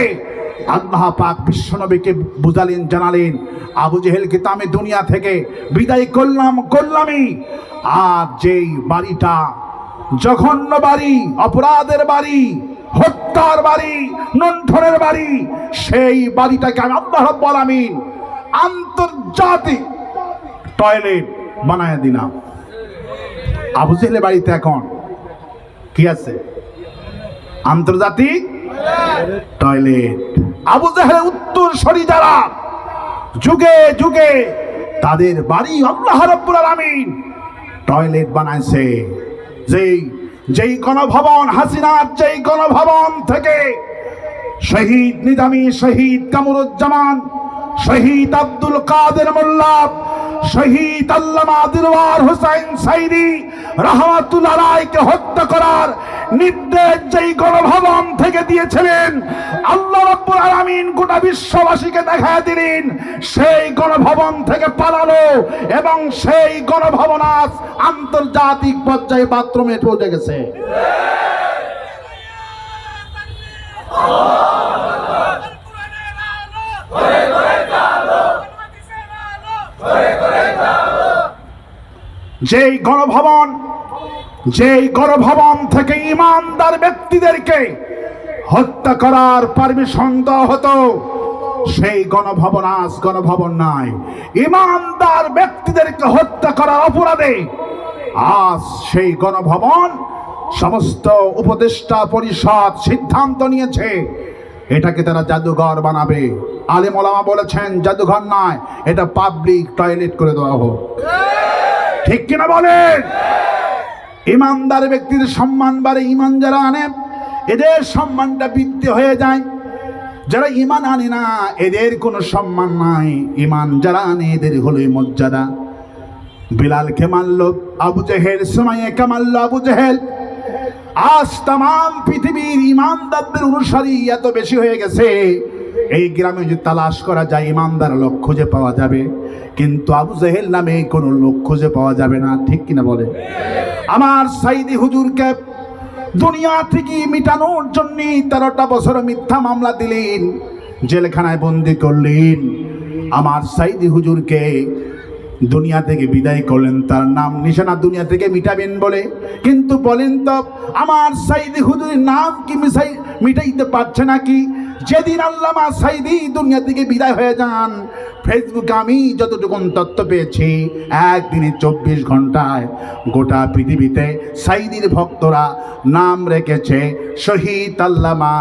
আল্লাহ পাক বিশ্বনবীকে বুঝালেন, জানালেন, আবু জেহেলকে তো আমি দুনিয়া থেকে বিদায় করলামই। আর যেই বাড়িটা জঘন্য বাড়ি, অপরাধের বাড়ি, হত্যার বাড়ি, লুণ্ঠনের বাড়ি, সেই বাড়িটাকে আমি আল্লাহ রাব্বুল আলামিন আন্তর্জাতিক টয়লেট বানায় দিলাম। আবু জেহেলের বাড়িতে এখন কি আছে? আন্তর্জাতিক টয়লেট। আবু জেহেলের উত্তরসূরি যারা যুগে যুগে, তাদের বাড়ি আল্লাহ রাব্বুল আলামিন টয়লেট বানাইছে। যেই গণভবন, হাসিনার যেই গণভবন থেকে শহীদ নিজামী, শহীদ কামরুজ্জামান, শহীদ আব্দুল কাদের মোল্লা, শহীদ আল্লামা দিলওয়ার হোসেন সাইদি রাহমাতুল্লাহ আলাইহিকে হত্যা করার নির্দেশ যেই গণভবন থেকে দিয়েছিলেন, আল্লাহ রাব্বুল আলামিন গোটা বিশ্ববাসীকে দেখায় দিলেন, সেই গণভবন থেকে পালালো এবং সেই গণভবন আজ আন্তর্জাতিক পর্যায়ে বাথরুমে পৌঁছে গেছে। যেই গণভবন থেকে ইমানদার ব্যক্তিদেরকে হত্যা করার পারমিশন দেওয়া হতো, সেই গণভবন আজ গণভবন নাই। ইমানদার ব্যক্তিদেরকে হত্যা করার অপরাধে আজ সেই গণভবন সমস্ত উপদেষ্টা পরিষদ সিদ্ধান্ত নিয়েছে এটাকে তারা জাদুঘর বানাবে। আলেম ওলামা বলেছেন জাদুঘর নয়, এটা পাবলিক টয়লেট করে দেওয়া হোক। ঠিক কিনা বলেন? ইমানদার ব্যক্তির সম্মান বাড়ে, ইমান যারা আনে এদের সম্মানটা বৃদ্ধি হয়ে যায়। যারা ইমান আনে না এদের কোনো সম্মান নাই, ইমান যারা আনে এদের হলোই মর্যাদা। বিলালকে মারল আবু জেহেল, সুমাইয়াকে মারল আবু জেহেল। আজ তাম পৃথিবীর ইমানদারদের অনুসারী এত বেশি হয়ে গেছে, এই গ্রামে যদি তালাশ করা যায় ইমানদার লোক খুঁজে পাওয়া যাবে, কিন্তু আবু জেহেল নামে কোনো লোক খুঁজে পাওয়া যাবে না। ঠিক কিনা বলে? আমার সাইদি হুজুরকে দুনিয়া থেকে মিটানোর জন্য 13টা বছর মিথ্যা মামলা দিলেন, জেলখানায় বন্দি করলেন। আমার সাইদি হুজুরকে দুনিয়া থেকে বিদায় করলেন, তার নাম নিশানা দুনিয়া থেকে মিটাবেন বলে। কিন্তু বলেন তো আমার সাইদি হুজুরের নাম কি মিটাইতে পারছে নাকি? যেদিন আল্লামা সাইদি দুনিয়া থেকে বিদায় হয়ে যান, ফেসবুকে আমি যতটুকু তথ্য পেয়েছি, একদিনে 24 ঘন্টায় গোটা পৃথিবীতে সাইদির ভক্তরা নাম রেখেছে শহীদ আল্লামা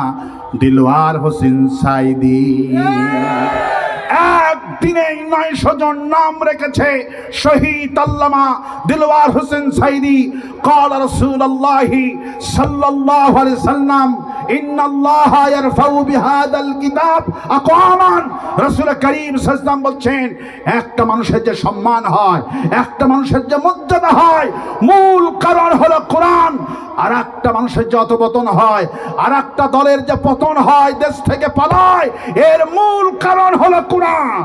দিলওয়ার হোসেন সাইদি। 1 একদিনেই 900 জন নাম রেখেছে শহীদ আল্লামা দিলওয়ার হোসেন সাইদি। قال رسول الله صلى الله عليه وسلم ان الله يرفع بهذا الكتاب اقواما। রাসূল করিম সাল্লাল্লাহু আলাইহি ওয়াসাল্লাম বলছেন, একটা মানুষের যে সম্মান হয়, একটা মানুষের যে মর্যাদা হয়, মূল কারণ হলো কোরআন। আর একটা মানুষের যে অধঃপতন হয়, আর একটা দলের যে পতন হয়, দেশ থেকে পালায়, এর মূল কারণ হলো কোরআন।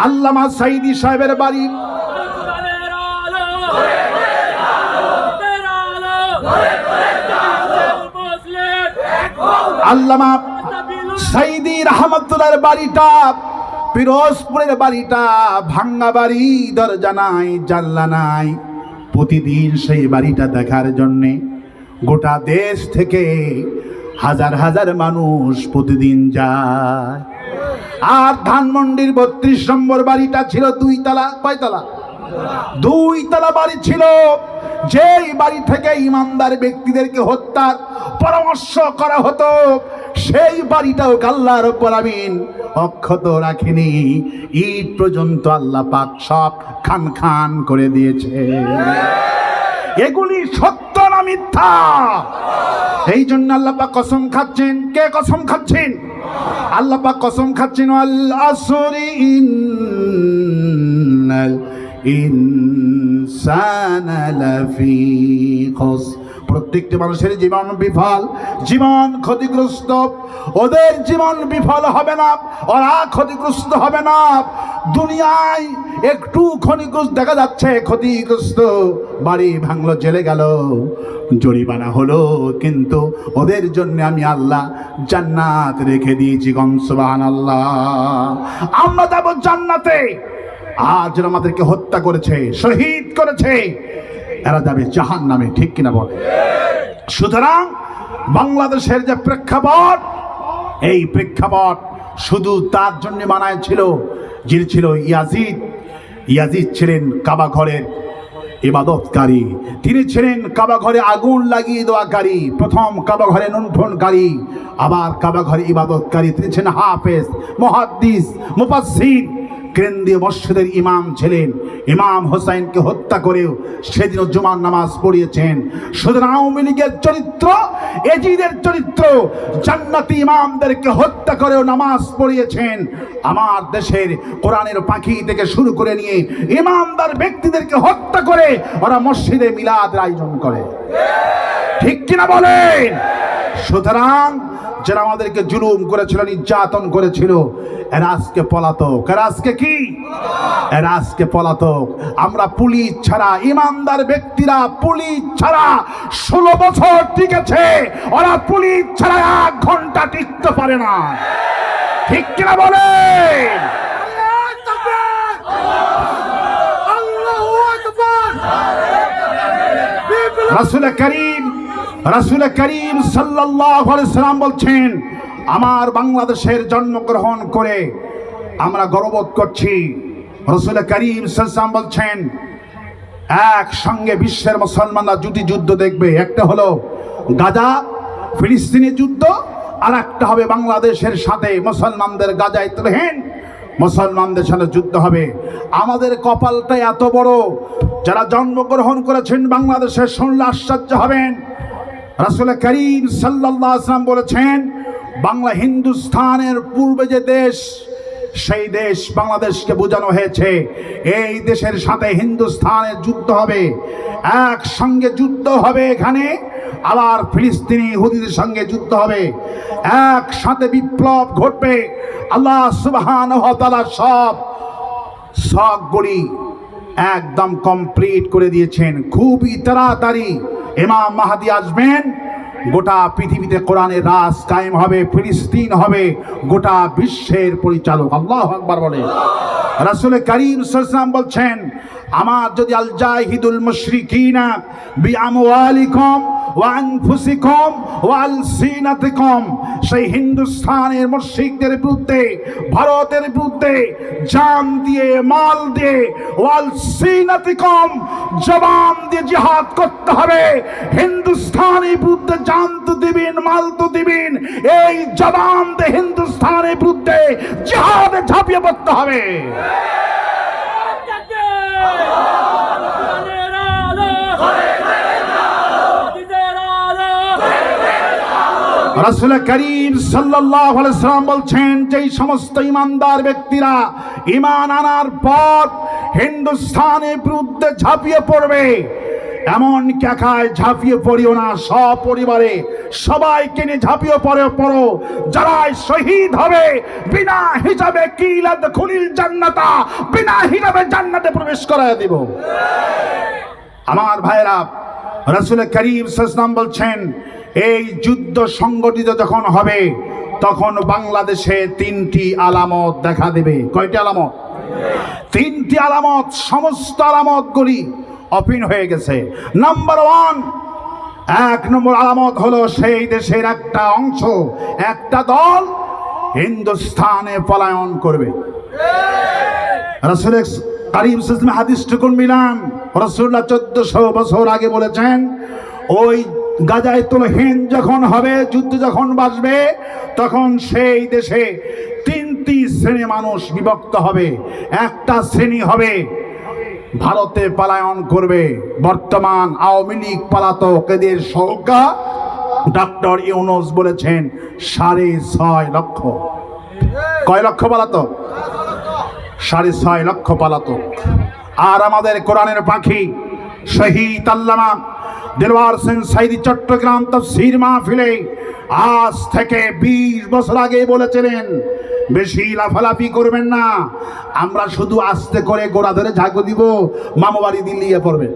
আল্লামা সাইদি সাহেবের বাড়ি আল্লামা সাইদি রহমতুল্লাহর বাড়িটা, পিরোজপুরের বাড়িটা ভাঙ্গা বাড়ি, দরজা নাই, জানলা নাই। প্রতিদিন সেই বাড়িটা দেখার জন্যে গোটা দেশ থেকে হাজার হাজার মানুষ প্রতিদিন যায়। আর ধানমন্ডির 32 নম্বর বাড়িটা ছিল 2 তলা। কয় তলা? 2 তলা বাড়ি ছিল। যেই বাড়ি থেকে ইমানদার ব্যক্তিদেরকে হত্যার পরামর্শ করা হতো, সেই বাড়িটাও আল্লাহ রাব্বুল আলামিন অক্ষত রাখেনি। ঈদ পর্যন্ত আল্লাহ পাক সব খান খান করে দিয়েছে। এগুলি সত্য না মিথ্যা? এই জন্য আল্লাহ পাক কসম খাচ্ছেন। কে কসম খাচ্ছেন? আল্লাহ পাক কসম খাচ্ছেন, আল আসরি ইন্নাল ইনসানা লাফি খুসর। প্রত্যেকটি মানুষের জীবন বিফল, জীবন ক্ষতিগ্রস্ত। ওদের জীবন বিফল হবে না, ওরা ক্ষতিগ্রস্ত হবে না। দুনিয়ায় একটু ক্ষতিগ্রস্ত দেখা যাচ্ছে, ক্ষতিগ্রস্ত, বাড়ি ভাঙলো, জেলে গেল, জরিমানা হলো, কিন্তু ওদের জন্য আমি আল্লাহ জান্নাত রেখে দিয়েছি। সুবহানাল্লাহ। আমরা যাব জান্নাতে। আর যারা আমাদেরকে হত্যা করেছে, শহীদ করেছে, এরা যাবে জাহান্নামে। ঠিক কিনা বলে? সুতরাং বাংলাদেশের যে প্রেক্ষাপট, এই প্রেক্ষাপট শুধু তার জন্য বানায় ছিল যিনি ছিল ইয়াজিদ। ইয়াজিদ ছিলেন কাবা ঘরের ইবাদতকারী, তিনি ছিলেন কাবা ঘরে আগুন লাগিয়ে দেওয়াকারী, প্রথম কাবা ঘরে লুণ্ঠনকারী, আবার কাবা ঘরে ইবাদতকারী। তিনি ছিলেন হাফেজ, মুহাদ্দিস, মুফাসসির, কেন্দ্রীয় মসজিদের ইমাম ছিলেন। ইমাম হোসাইনকে হত্যা করেও সেদিন জুমার নামাজ পড়িয়েছেন। সুতরাং আওয়ামী লীগের চরিত্র, এজিদের চরিত্র, জান্নাতি ইমামদেরকে হত্যা করেও নামাজ পড়িয়েছেন। আমার দেশের কোরআনের পাখি থেকে শুরু করে নিয়ে ইমামদার ব্যক্তিদেরকে হত্যা করে ওরা মসজিদে মিলাদের আয়োজন করে। ঠিক কিনা বলেন? সুতরাং যারা আমাদেরকে জুলুম করেছিল, নির্যাতন করেছিল, এরা আজকে পলাতক। এরা আজকে কি? এরা আজকে পলাতক। আমরা পুলিশ ছাড়া, ইমানদার ব্যক্তিরা পুলিশ ছাড়া 16 বছর টিকেছে, ওরা পুলিশ ছাড়া 1 ঘন্টা টিকতে পারে না। ঠিক কিনা বলেন? রাসূল করিম সাল্লাল্লাহু আলাইহি ওয়াসাল্লাম বলছেন, আমার বাংলাদেশের জন্মগ্রহণ করে আমরা গর্ববোধ করছি। রাসূল করিম সাল্লাল্লাহু আলাইহি ওয়াসাল্লাম বলছেন, একসঙ্গে বিশ্বের মুসলমানরা দুটি যুদ্ধ দেখবে। একটা হলো গাজা ফিলিস্তিনি যুদ্ধ, আর একটা হবে বাংলাদেশের সাথে মুসলমানদের গাজায় তুলহীন মুসলমানদের সাথে যুদ্ধ হবে। আমাদের কপালটা এত বড়, যারা জন্মগ্রহণ করেছেন বাংলাদেশের শুনলে আশ্চর্য হবেন। রাসূল করিম সাল্লাল্লাহু আলাইহি ওয়াসাল্লাম বলেছেন, বাংলা হিন্দুস্তানের পূর্বে যে দেশ, সেই দেশ বাংলাদেশকে বোঝানো হয়েছে। এই দেশের সাথে হিন্দুস্তানের যুদ্ধ হবে, একসঙ্গে যুদ্ধ হবে এখানে। আবার ফিলিস্তিনি ইহুদিদের সঙ্গে যুদ্ধ হবে, একসাথে বিপ্লব ঘটবে। আল্লাহ সুবহানাহু ওয়া তাআলা সবগুলি একদম কমপ্লিট করে দিয়েছেন। খুবই তাড়াতাড়ি ইমাম মাহদী আসবেন, গোটা পৃথিবীতে কোরআনের রাজ কায়েম হবে, ফিলিস্তিন হবে গোটা বিশ্বের পরিচালক। আল্লাহু আকবার বলে। রাসূল করিম সাল্লাল্লাহু আলাইহি ওয়াসাল্লাম বলছেন, আমার যদি আল জাহিদুল মুশরিকিনা বিআমওয়ালিকুম ওয়া আনফুসিকুম ওয়া আলসিনাতিকুম। সেই হিন্দুস্তানের মুশরিকদের বিরুদ্ধে, ভারতের বিরুদ্ধে জান দিয়ে, মাল দিয়ে, ওয়া আলসিনাতিকুম জবান দিয়ে জিহাদ করতে হবে। হিন্দুস্তানের বিরুদ্ধে জান তো দিবেন, মাল তো দিবেন, এই জবান দিয়ে হিন্দুস্তানের বিরুদ্ধে জিহাদে ঝাঁপিয়ে পড়তে হবে। রাসূল করিম সাল্লাল্লাহু আলাইহি ওয়াসাল্লাম বলছেন, যেই সমস্ত ইমানদার ব্যক্তিরা ঈমান আনার পর হিন্দুস্তানের বিরুদ্ধে ঝাঁপিয়ে পড়বে, এমন একাই ঝাঁপিয়ে পড়িও না, সপরিবারে সবাইকে নিয়ে ঝাঁপিয়ে পড়ো। যারা শহীদ হবে বিনা হিসাবে কিলাদ খুলিল জান্নাতা, বিনা হিসাবে জান্নাতে প্রবেশ করায় দিব। আমার ভাইরা, রাসূল করিম সাল্লাল্লাহু আলাইহি ওয়াসাল্লাম বলছেন, এই যুদ্ধ সংগঠিত যখন হবে তখন বাংলাদেশে তিনটি আলামত দেখা দেবে। কয়টি আলামত? তিনটি আলামত। সমস্ত আলামতগুলি অপিন হয়ে গেছে। নাম্বার ওয়ান, এক নম্বর আলামত হলো সেই দেশের একটা অংশ, একটা দল হিন্দুস্তানে পলায়ন করবে। রাসূল করিম সাল্লাল্লাহু হাদিসটুকুন মিলান। রাসূলুল্লাহ 1400 বছর আগে বলেছেন, ওই গাজাতুল হিন্দ যখন হবে, যুদ্ধ যখন বাজবে, তখন সেই দেশে তিনটি শ্রেণী মানুষ বিভক্ত হবে। একটা শ্রেণী হবে ভারতে পলায়ন করবে। বর্তমান আওয়ামী লীগ পলাতক, এদের সংখ্যা ডক্টর ইউনূস বলেছেন 6.5 লক্ষ। কয় লক্ষ পলাতক? 6.5 লক্ষ পলাতক। আর আমাদের কোরআনের পাখি শহীদ আল্লামা দিলওয়ার হোসেন সাইদি চট্টগ্রাম তাফসীর মাহফিলে আজ থেকে 20 বছর আগে বলেছিলেন, বেশি লাফালাফি করবেন না, আমরা শুধু আস্তে করে গোড়া ধরে ঝাঁকু দিব, মামু বাড়ি দিল্লিয়ে পড়বে।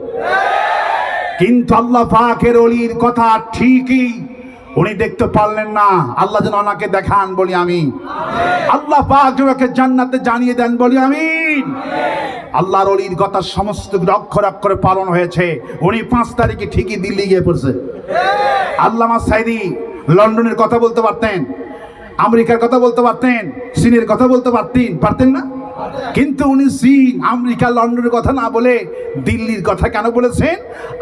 কিন্তু আল্লাহ পাকের ওলির কথা ঠিকই, উনি দেখতে পারলেন না, আল্লাহ যেন ওনাকে দেখান বলি আমি। আল্লাহ পাক যেন ওকে জান্নাতে জানিয়ে দেন বলি আমিন। আল্লাহর ওলির কথা সমস্ত অক্ষর অক্ষরে পালন হয়েছে। উনি 5 তারিখে ঠিকই দিল্লি গিয়ে পড়ছে। আল্লামা সাইদি লন্ডনের কথা বলতে পারতেন, আমেরিকার কথা বলতে পারতেন, চীনের কথা বলতে পারতেন না? কিন্তু উনি চীন, আমেরিকা, লন্ডনের কথা না বলে দিল্লির কথা কেন বলেছেন?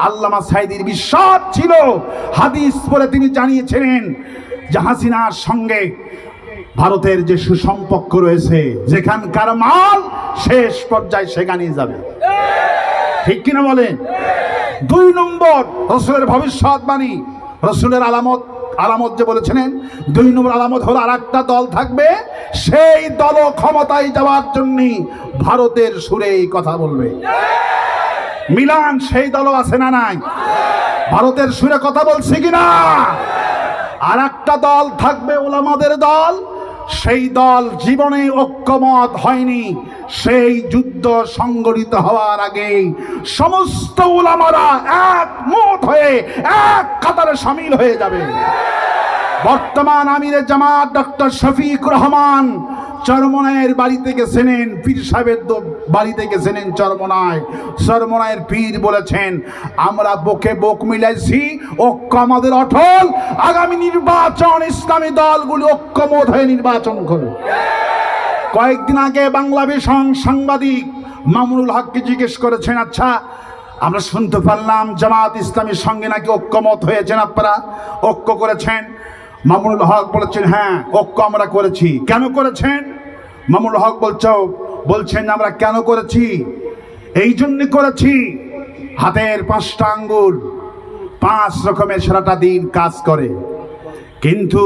আল্লামা সাইদির বিশ্বাস ছিল, হাদিস পড়ে তিনি জানিয়েছিলেন যে হাসিনার সঙ্গে ভারতের যে সুসম্পর্ক রয়েছে, যেখানকার মাল শেষ পর্যায়ে সেখানেই যাবে। ঠিক কিনা বলেন? 2 নম্বর রাসূলের ভবিষ্যৎবাণী, রাসূলের আলামত যে বলেছিলেন, 2 নম্বর আলামত হলো আরেকটা দল থাকবে, সেই দল ক্ষমতায় যাওয়ার জন্য ভারতের সুরে কথা বলবে। মিলান, সেই দলও আছে না নাই? ভারতের সুরে কথা বলছে কিনা? আরেকটা দল থাকবে উলামাদের দল, সেই দল জীবনে ঐক্যমত হয়নি। সেই যুদ্ধ সংগঠিত হওয়ার আগে সমস্ত উলামারা একমত হয়ে এক কাতারে শামিল হয়ে যাবে। বর্তমান আমিরে জামাত ডক্টর শফিকুর রহমান চরমনায়ের বাড়িতে গেছিলেন, পীর সাহেবের বাড়িতে গেছিলেন চরমনায়ের পীর বলেছেন, আমরা বুকে বুক মিলাইছি, ঐক্য আমাদের অটল, আগামী নির্বাচন ইসলামী দলগুলি ঐক্যমত হয়ে নির্বাচন করবে। কয়েকদিন আগে বাংলাদেশ সাংবাদিক মামুনুল হককে জিজ্ঞেস করেছেন, আচ্ছা আমরা শুনতে পারলাম জামাত ইসলামীর সঙ্গে নাকি ঐক্যমত হয়েছেন, আপনারা ঐক্য করেছেন? মামুনুল হক বলেছেন, হ্যাঁ ঐক্য আমরা করেছি। কেন করেছেন? মামুনুল হক বলছেন আমরা কেন করেছি, এই জন্য করেছি, হাতের 5টা আঙ্গুল 5 রকমের সারাটা দিন কাজ করে, কিন্তু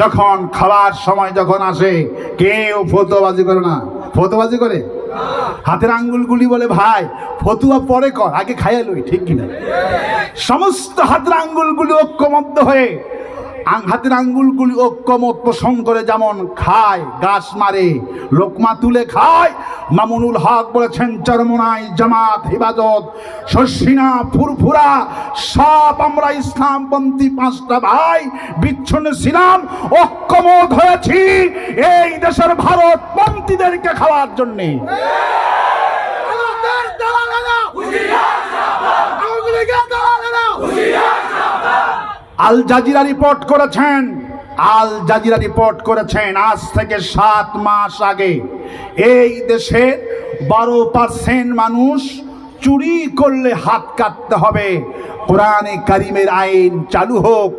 যখন খাওয়ার সময় যখন আসে কেউ ফতুয়াবাজি করে না। ফতুয়াবাজি করে হাতের আঙ্গুলগুলি বলে, ভাই ফতুয়া পরে কর, আগে খাইয়া লই। ঠিক কিনা? সমস্ত হাতের আঙ্গুলগুলি ঐক্যবদ্ধ হয়ে হাতের আঙ্গুলগুলি ঐক্যমত পোষণ করে যেমন খায়, গাছ মারে, লোকমা তুলে খায়। মামুনুল হক বলেছেন, চরমনাই জামাত, হিফাজত, শর্ষিনা, ফুরফুরা সব আমরা ইসলামপন্থী 5টা ভাই বিচ্ছিন্ন ছিলাম, ঐক্যমত হয়েছি এই দেশের ভারতপন্থীদেরকে খাওয়ার জন্যে। আল জাজিরা রিপোর্ট করেছেন, আল জাজিরা রিপোর্ট করেছেন আজ থেকে 7 মাস আগে এই দেশে 12% মানুষ চুরি করলে হাত কাটতে হবে। কোরআনে কারিমের আইন চালু হোক,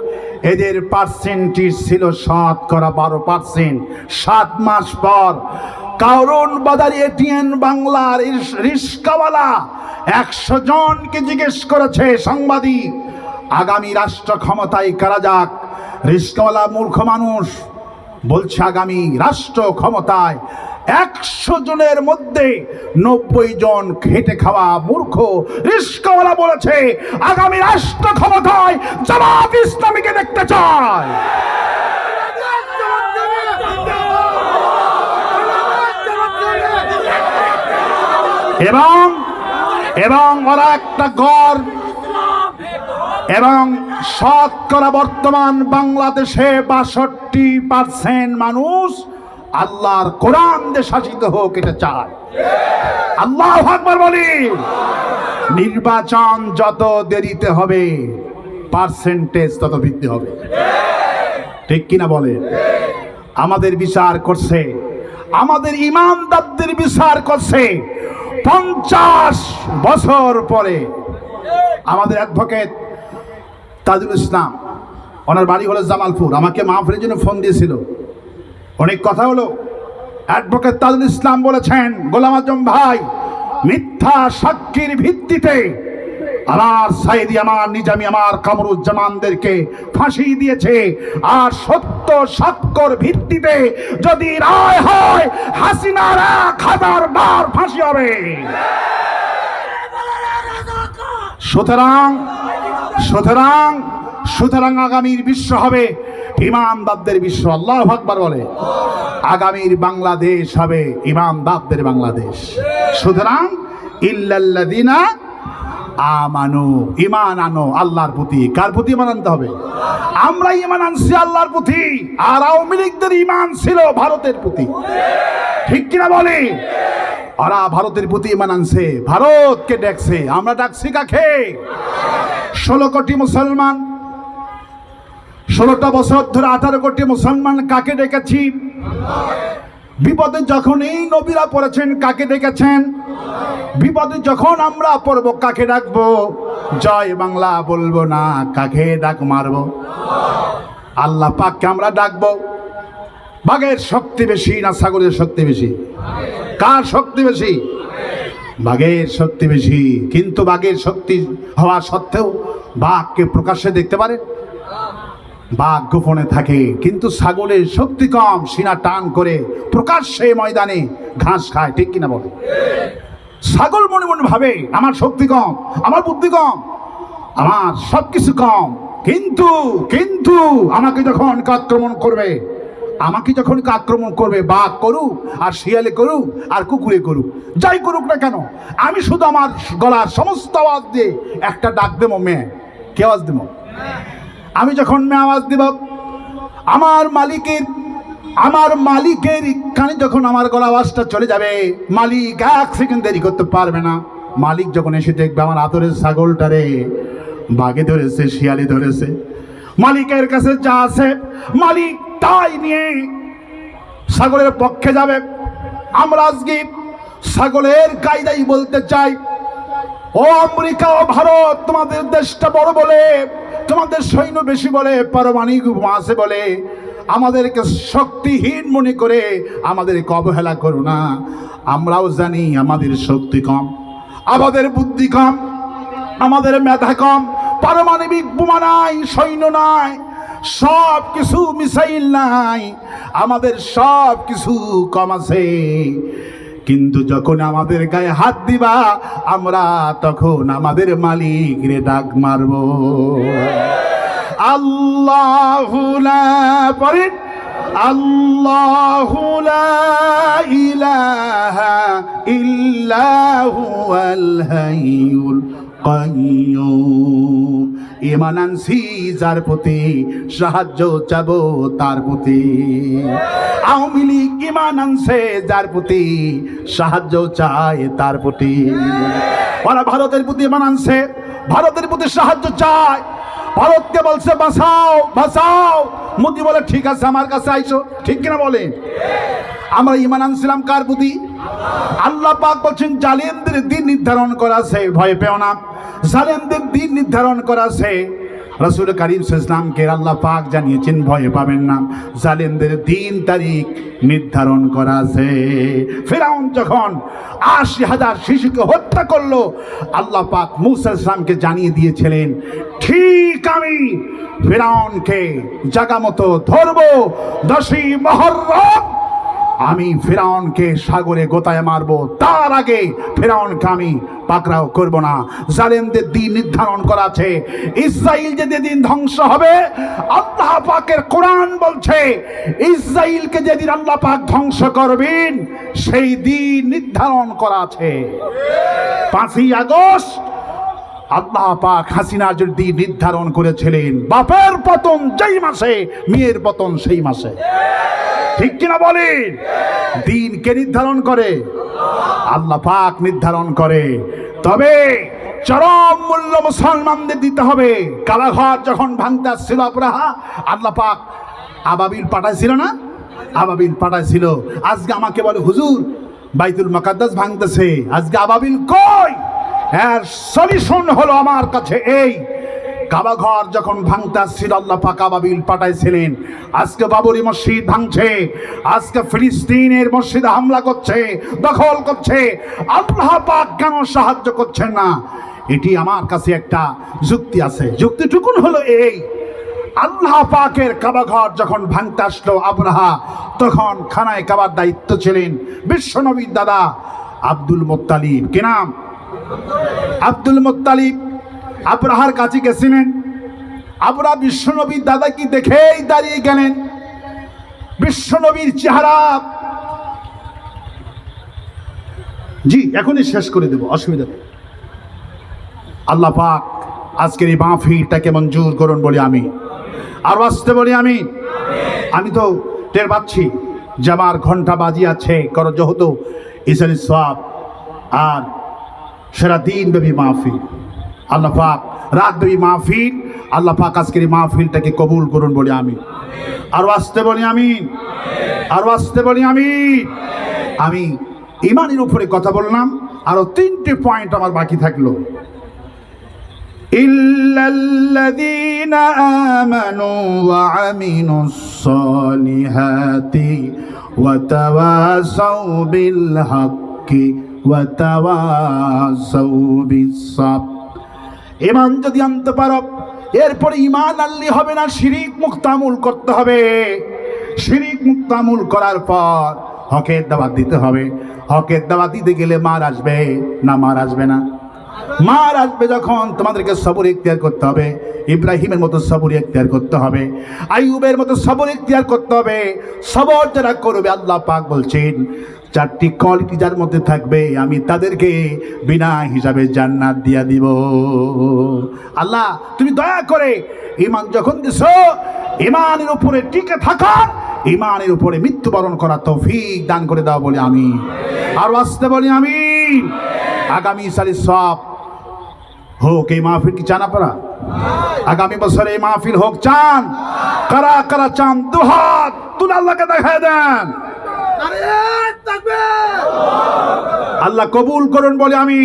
এদের পার্সেন্টেজ ছিল 12%। 7 মাস পর কারণ বাজারে এটিএন বাংলার রিস্কাওয়ালা 100 জনকে জিজ্ঞেস করেছে সাংবাদিক, আগামী রাষ্ট্র ক্ষমতায় কারা যাক? রিস্কাওয়ালা মূর্খ মানুষ বলছে আগামী রাষ্ট্র ক্ষমতায় 100 জনের মধ্যে 90 জন খেটে খাওয়া মূর্খ। রিস্কাওয়ালা বলেছে আগামী রাষ্ট্র ক্ষমতায় জামাত ইসলামীকে দেখতে চায়। এবং ওরা একটা গড় এবং শতকরা বর্তমান বাংলাদেশে 62% মানুষ আল্লাহর কোরআন দিয়ে শাসিত হোক এটা চায়। আল্লাহু আকবার বলি। নির্বাচন যত দেরিতে হবে পার্সেন্টেজ তত বৃদ্ধি হবে, ঠিক কিনা বলে? আমাদের বিচার করছে, আমাদের ইমানদারদের বিচার করছে 50 বছর পরে। আমাদের অ্যাডভোকেট তাজুল ইসলাম, ওনার বাড়ি হলো জামালপুর, আমাকে মাহফিলের জন্য ফোন দিয়েছিল, অনেক কথা হলো। অ্যাডভোকেট তাজুল ইসলাম বলেছেন, গোলাম আজম ভাই মিথ্যা সাক্ষীর ভিত্তিতে আমার সাইদি, আমার নিজামী, আমার কামরুজ্জামানদেরকে ফাঁসি দিয়েছে, আর সত্য সাক্ষ্যর ভিত্তিতে যদি রায় হয় হাসিনার 1000 বার ফাঁসি হবে। সুতরাং আগামীর বিশ্ব হবে ইমানদারদের বিশ্ব। আল্লাহু আকবার বলে। আগামীর বাংলাদেশ হবে ইমানদারদের বাংলাদেশ। সুতরাং ইল্লাল্লাযিনা আমানু, ঈমান আনো আল্লাহর প্রতি। কার প্রতি ঈমান আনতে হবে? আমরা ঈমান আনছি আল্লাহর প্রতি, আর আওয়ামী লীগদের ঈমান ছিল ভারতের প্রতি, ঠিক কিনা বলে? ওরা ভারতের প্রতি ঈমান আনছে, ভারতকে ডাকছে। আমরা ডাকছি কাকে? 16 কোটি মুসলমান, 16টা বছর ধরে 18 কোটি মুসলমান কাকে ডেকেছি? বিপদে যখন এই নবীরা পড়েছেন কাকে ডেকেছেন? বিপদে যখন আমরা পড়ব কাকে ডাকবো? জয় বাংলা বলবো না, কাকে ডাক মারবো? আল্লাহ পাককে আমরা ডাকবো। বাঘের শক্তি বেশি না ছাগলের শক্তি বেশি? কার শক্তি বেশি? বাঘের শক্তি বেশি। কিন্তু বাঘের শক্তি হওয়া সত্ত্বেও বাঘকে প্রকাশ্যে দেখতে পারে, বাঘ গোপনে থাকে। কিন্তু ছাগলের শক্তি কম, সিনা টান করে প্রকাশ্যে ময়দানে ঘাস খায়, ঠিক কিনা বলে? ছাগল মনে মনে ভাবে আমার শক্তি কম, আমার বুদ্ধি কম, আমার সবকিছু কম, কিন্তু আমাকে যখন আক্রমণ করবে, বাঘ করুক আর শিয়ালে করুক আর কুকুরে করুক, যাই করুক না কেন, আমি শুধু আমার গলার সমস্ত আওয়াজ দিয়ে একটা ডাক দেবো, মেয়ে। কে আওয়াজ দেবো? আমি যখন মেয়ে আওয়াজ দেব, আমার মালিকের কানে যখন আমার গলা আওয়াজটা চলে যাবে, মালিক 1 সেকেন্ড দেরি করতে পারবে না। মালিক যখন এসে দেখবে আমার আদরের ছাগলটারে বাঘে ধরেছে, শিয়ালে ধরেছে, মালিকের কাছে যা আছে মালিক তাই নিয়ে ছাগলের পক্ষে যাবে। আমরা আজকে ছাগলের কায়দাই বলতে চাই, ও আমেরিকা ও ভারত, তোমাদের দেশটা বড় বলে, তোমাদের সৈন্য বেশি বলে, পারমাণবিক বোমা আছে বলে আমাদেরকে শক্তিহীন মনে করে আমাদেরকে অবহেলা করো না। আমরাও জানি আমাদের শক্তি কম, আমাদের বুদ্ধি কম, আমাদের মেধা কম। পারমাণবিক বোমা নাই, সৈন্য নাই, সব কিছু মিসাইল নাই, আমাদের সব কিছু কম আছে। কিন্তু যখন আমাদের গায়ে হাত দিবা, আমরা তখন আমাদের মালিক রে ডাক মারব। আল্লাহু লা পড়েন, আল্লাহু লা ইলাহা ইল্লাহু আল হাইয়ুল কাইয়্যুম। ঈমান আনছি যার প্রতি, সাহায্য চাবো তার প্রতি। আওয়ামী লীগ ঈমান আনছে যার প্রতি, সাহায্য চায় তার প্রতি। ওরা ভারতের প্রতি ঈমান আনছে, ভারতের প্রতি সাহায্য চায়। ভারতকে বলছে বাঁচাও বাঁচাও, মোদি বলে ঠিক আছে আমার কাছে আইসো, ঠিক কিনা বলেন? আমরা ঈমান আনছিলাম কার প্রতি? আল্লাহ পাক বলছেন জালেমদের দিন নির্ধারণ করা আছে, ভয় পেও না। জালেমদের দিন নির্ধারণ করা আছে, রাসূল কারীম সাল্লাল্লাহু আলাইহি ওয়াসাল্লামকে আল্লাহ পাক জানিয়েছেন ভয় পাবেন না, জালেমদের দিন তারিখ নির্ধারণ করা আছে। ফিরআউন যখন ৮০,০০০ শিশুকে হত্যা করলো, আল্লাহ পাক মূসা আলাইহিস সালামকে জানিয়ে দিয়েছিলেন ঠিক আমি ফিরআউনকে জায়গা মতো ধরবো, 10ই মুহররম আমি ফিরআউনকে সাগরে গোতায় মারবো, তার আগে ফিরআউনকে আমি পাকড়াও করব না। জালেমদের দিন নির্ধারণ করা আছে। ইসরাইল যেদিন ধ্বংস হবে, আল্লাহ পাকের কোরআন বলছে ইসরাইলকে যেদিন আল্লাহ পাক ধ্বংস করবেন সেই দিন নির্ধারণ করা আছে। 5ই আগস্ট আল্লাহ পাক হাসিনার দিন নির্ধারণ করেছিলেন। বাপের পতন যেই মাসে, মেয়ের পতন সেই মাসে, ঠিক কিনা বলেন? দিন কে নির্ধারণ করে? আল্লাহ পাক নির্ধারণ করে। তবে চরম মূল্য মুসলমানদের দিতে হবে। কালাঘর যখন ভাঙতে আসছিল আবরাহা, আল্লাহ পাক আবাবিল পাঠাইছিল না? আবাবিল পাঠাইছিল। আজকে আমাকে বলে হুজুর বাইতুল মুকাদ্দাস ভাঙতেছে, আজকে আবাবিল কই? এর সলিউশন হলো আমার কাছে এই, কাবা ঘর যখন ভাঙতে আসছিল আল্লাহ পাক আবাবিল পাঠাইছিলেন। আজকে বাবরি মসজিদ ভাঙছে, আজকে ফিলিস্তিনের মসজিদে হামলা করছে, দখল করছে, আল্লাহ পাক কেন সাহায্য করছেন না? এটি আমার কাছে একটা যুক্তি আছে। যুক্তিটুকুন হলো এই, আল্লাহ পাকের কাবা ঘর যখন ভাঙতে আসলো আবরাহা, তখন খানায় কাবার দায়িত্ব ছিলেন বিশ্বনবীর দাদা আব্দুল মুত্তালিব। কি নাম? Abdul Muttalib. আবরাহার কাছে গেছিলেন, আবরাহা বিশ্বনবীর দাদাকে দেখেই দাঁড়িয়ে গেলেন। বিশ্বনবীর চেহারা, জি এখনই শেষ করে দেব, অসুবিধা নেই। আল্লাহ পাক আজকের এই মাহফিলটাকে মঞ্জুর করুন বলি আমি, আর আসতে বলি আমি। আমি তো টের পাচ্ছি যে আমার ঘন্টা বাজি আছে, করো যেহেতু ইসানি সওয়াব আর সারা দিন ব্যাপী মাহফিল, আল্লাহ পাক রাত ব্যাপী মাহফিল, আল্লাহ পাক আজকের এই মাহফিলটাকে কবুল করুন বলি আমি, আর আসতে বলি আমি, আর আসতে বলি আমি। আমি ইমানের উপরে কথা বললাম, আরো 3টে পয়েন্ট আমার বাকি থাকলো। ইল্লাল্লাযীনা আমানু ওয়া আমিনুস সালিহাতি ওয়া তাওয়াসাউ বিল হাক্কি ওয়া তাওয়াসাউ বিস সাবর। ঈমান যদি আনতে পারো, এরপরে ঈমান আনলে হবে না, শিরিক মুক্ত আমল করতে হবে। শিরিক মুক্ত আমল করার পর হকের দাওয়াত দিতে হবে। হকের দাওয়াত দিতে গেলে মার আসবে না? মার আসবে না? মার আসবে যখন তোমাদেরকে সবর ইখতিয়ার করতে হবে। ইব্রাহিমের মতো সবর ইখতিয়ার করতে হবে, আইয়ুবের মতো সবর ইখতিয়ার করতে হবে। সবর যারা করবে আল্লাহ পাক বলছেন 4টি কোয়ালিটি যার মধ্যে থাকবে আমি তাদেরকে বিনা হিসাবে জান্নাত দিয়া দিব। আল্লাহ তুমি দয়া করে ঈমান যখন দিছো, ঈমানের উপরে টিকে থাকা, ঈমানের উপরে মৃত্যুবরণ করা তৌফিক দান করে দাও বলে আমি, আর আসতে বলি আমি। আগামী সালে সব হোক এই মাহফিল কি চান আপনারা? আগামী বছর এই মাহফিল হোক চান? কারা কারা চান? দুহাত তুলে আল্লাহকে দেখায় দেন। আল্লাহ কবুল করুন বলে আমি।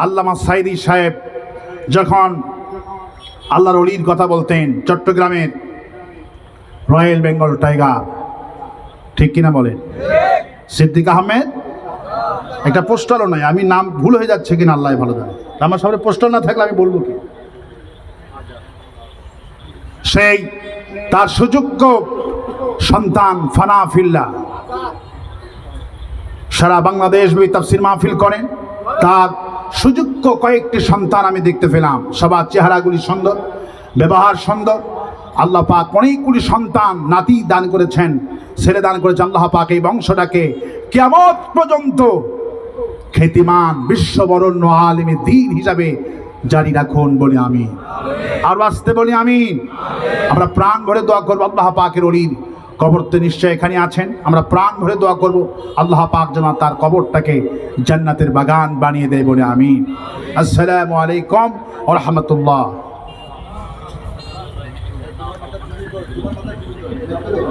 আল্লামা সাইদি সাহেব যখন আল্লাহর ওলির কথা বলতেন, চট্টগ্রামের রয়্যাল বেঙ্গল টাইগার, ঠিক কিনা বলেন? সিদ্দিক আহমেদ, একটা পোস্টারও নাই, আমি নাম ভুল হয়ে যাচ্ছে কিনা আল্লাহ ভালো জানে। আমার সামনে পোস্টার না থাকলে আমি বলবো কি? সেই তার সুযোগ্য সন্তান ফানা ফিল্লাহ সারা বাংলাদেশ তাফসীর মাহফিল করেন। তার সুযোগ্য কয়েকটি সন্তান আমি দেখতে পেলাম, সবার চেহারাগুলি সুন্দর, ব্যবহার সুন্দর। আল্লাহ পাক অনেকগুলি সন্তান নাতি দান করেছেন, ছেলে দান করেছেন। আল্লাহ পাক এই বংশটাকে কিয়ামত পর্যন্ত খ্যাতিমান বিশ্ববরণ্য আলেমে দ্বীন হিসাবে জারি রাখুন বলি আমি, আর আসতে বলি আমি। আমরা প্রাণ ভরে দোয়া করবো আল্লাহ পাকের ওলির কবর তো নিশ্চয় এখানে আছেন, আমরা প্রাণ ভরে দোয়া করব আল্লাহ পাক যেন তার কবরটাকে জান্নাতের বাগান বানিয়ে দেয় বলে আমি। আসসালামু আলাইকুম ওয়া রাহমাতুল্লাহ।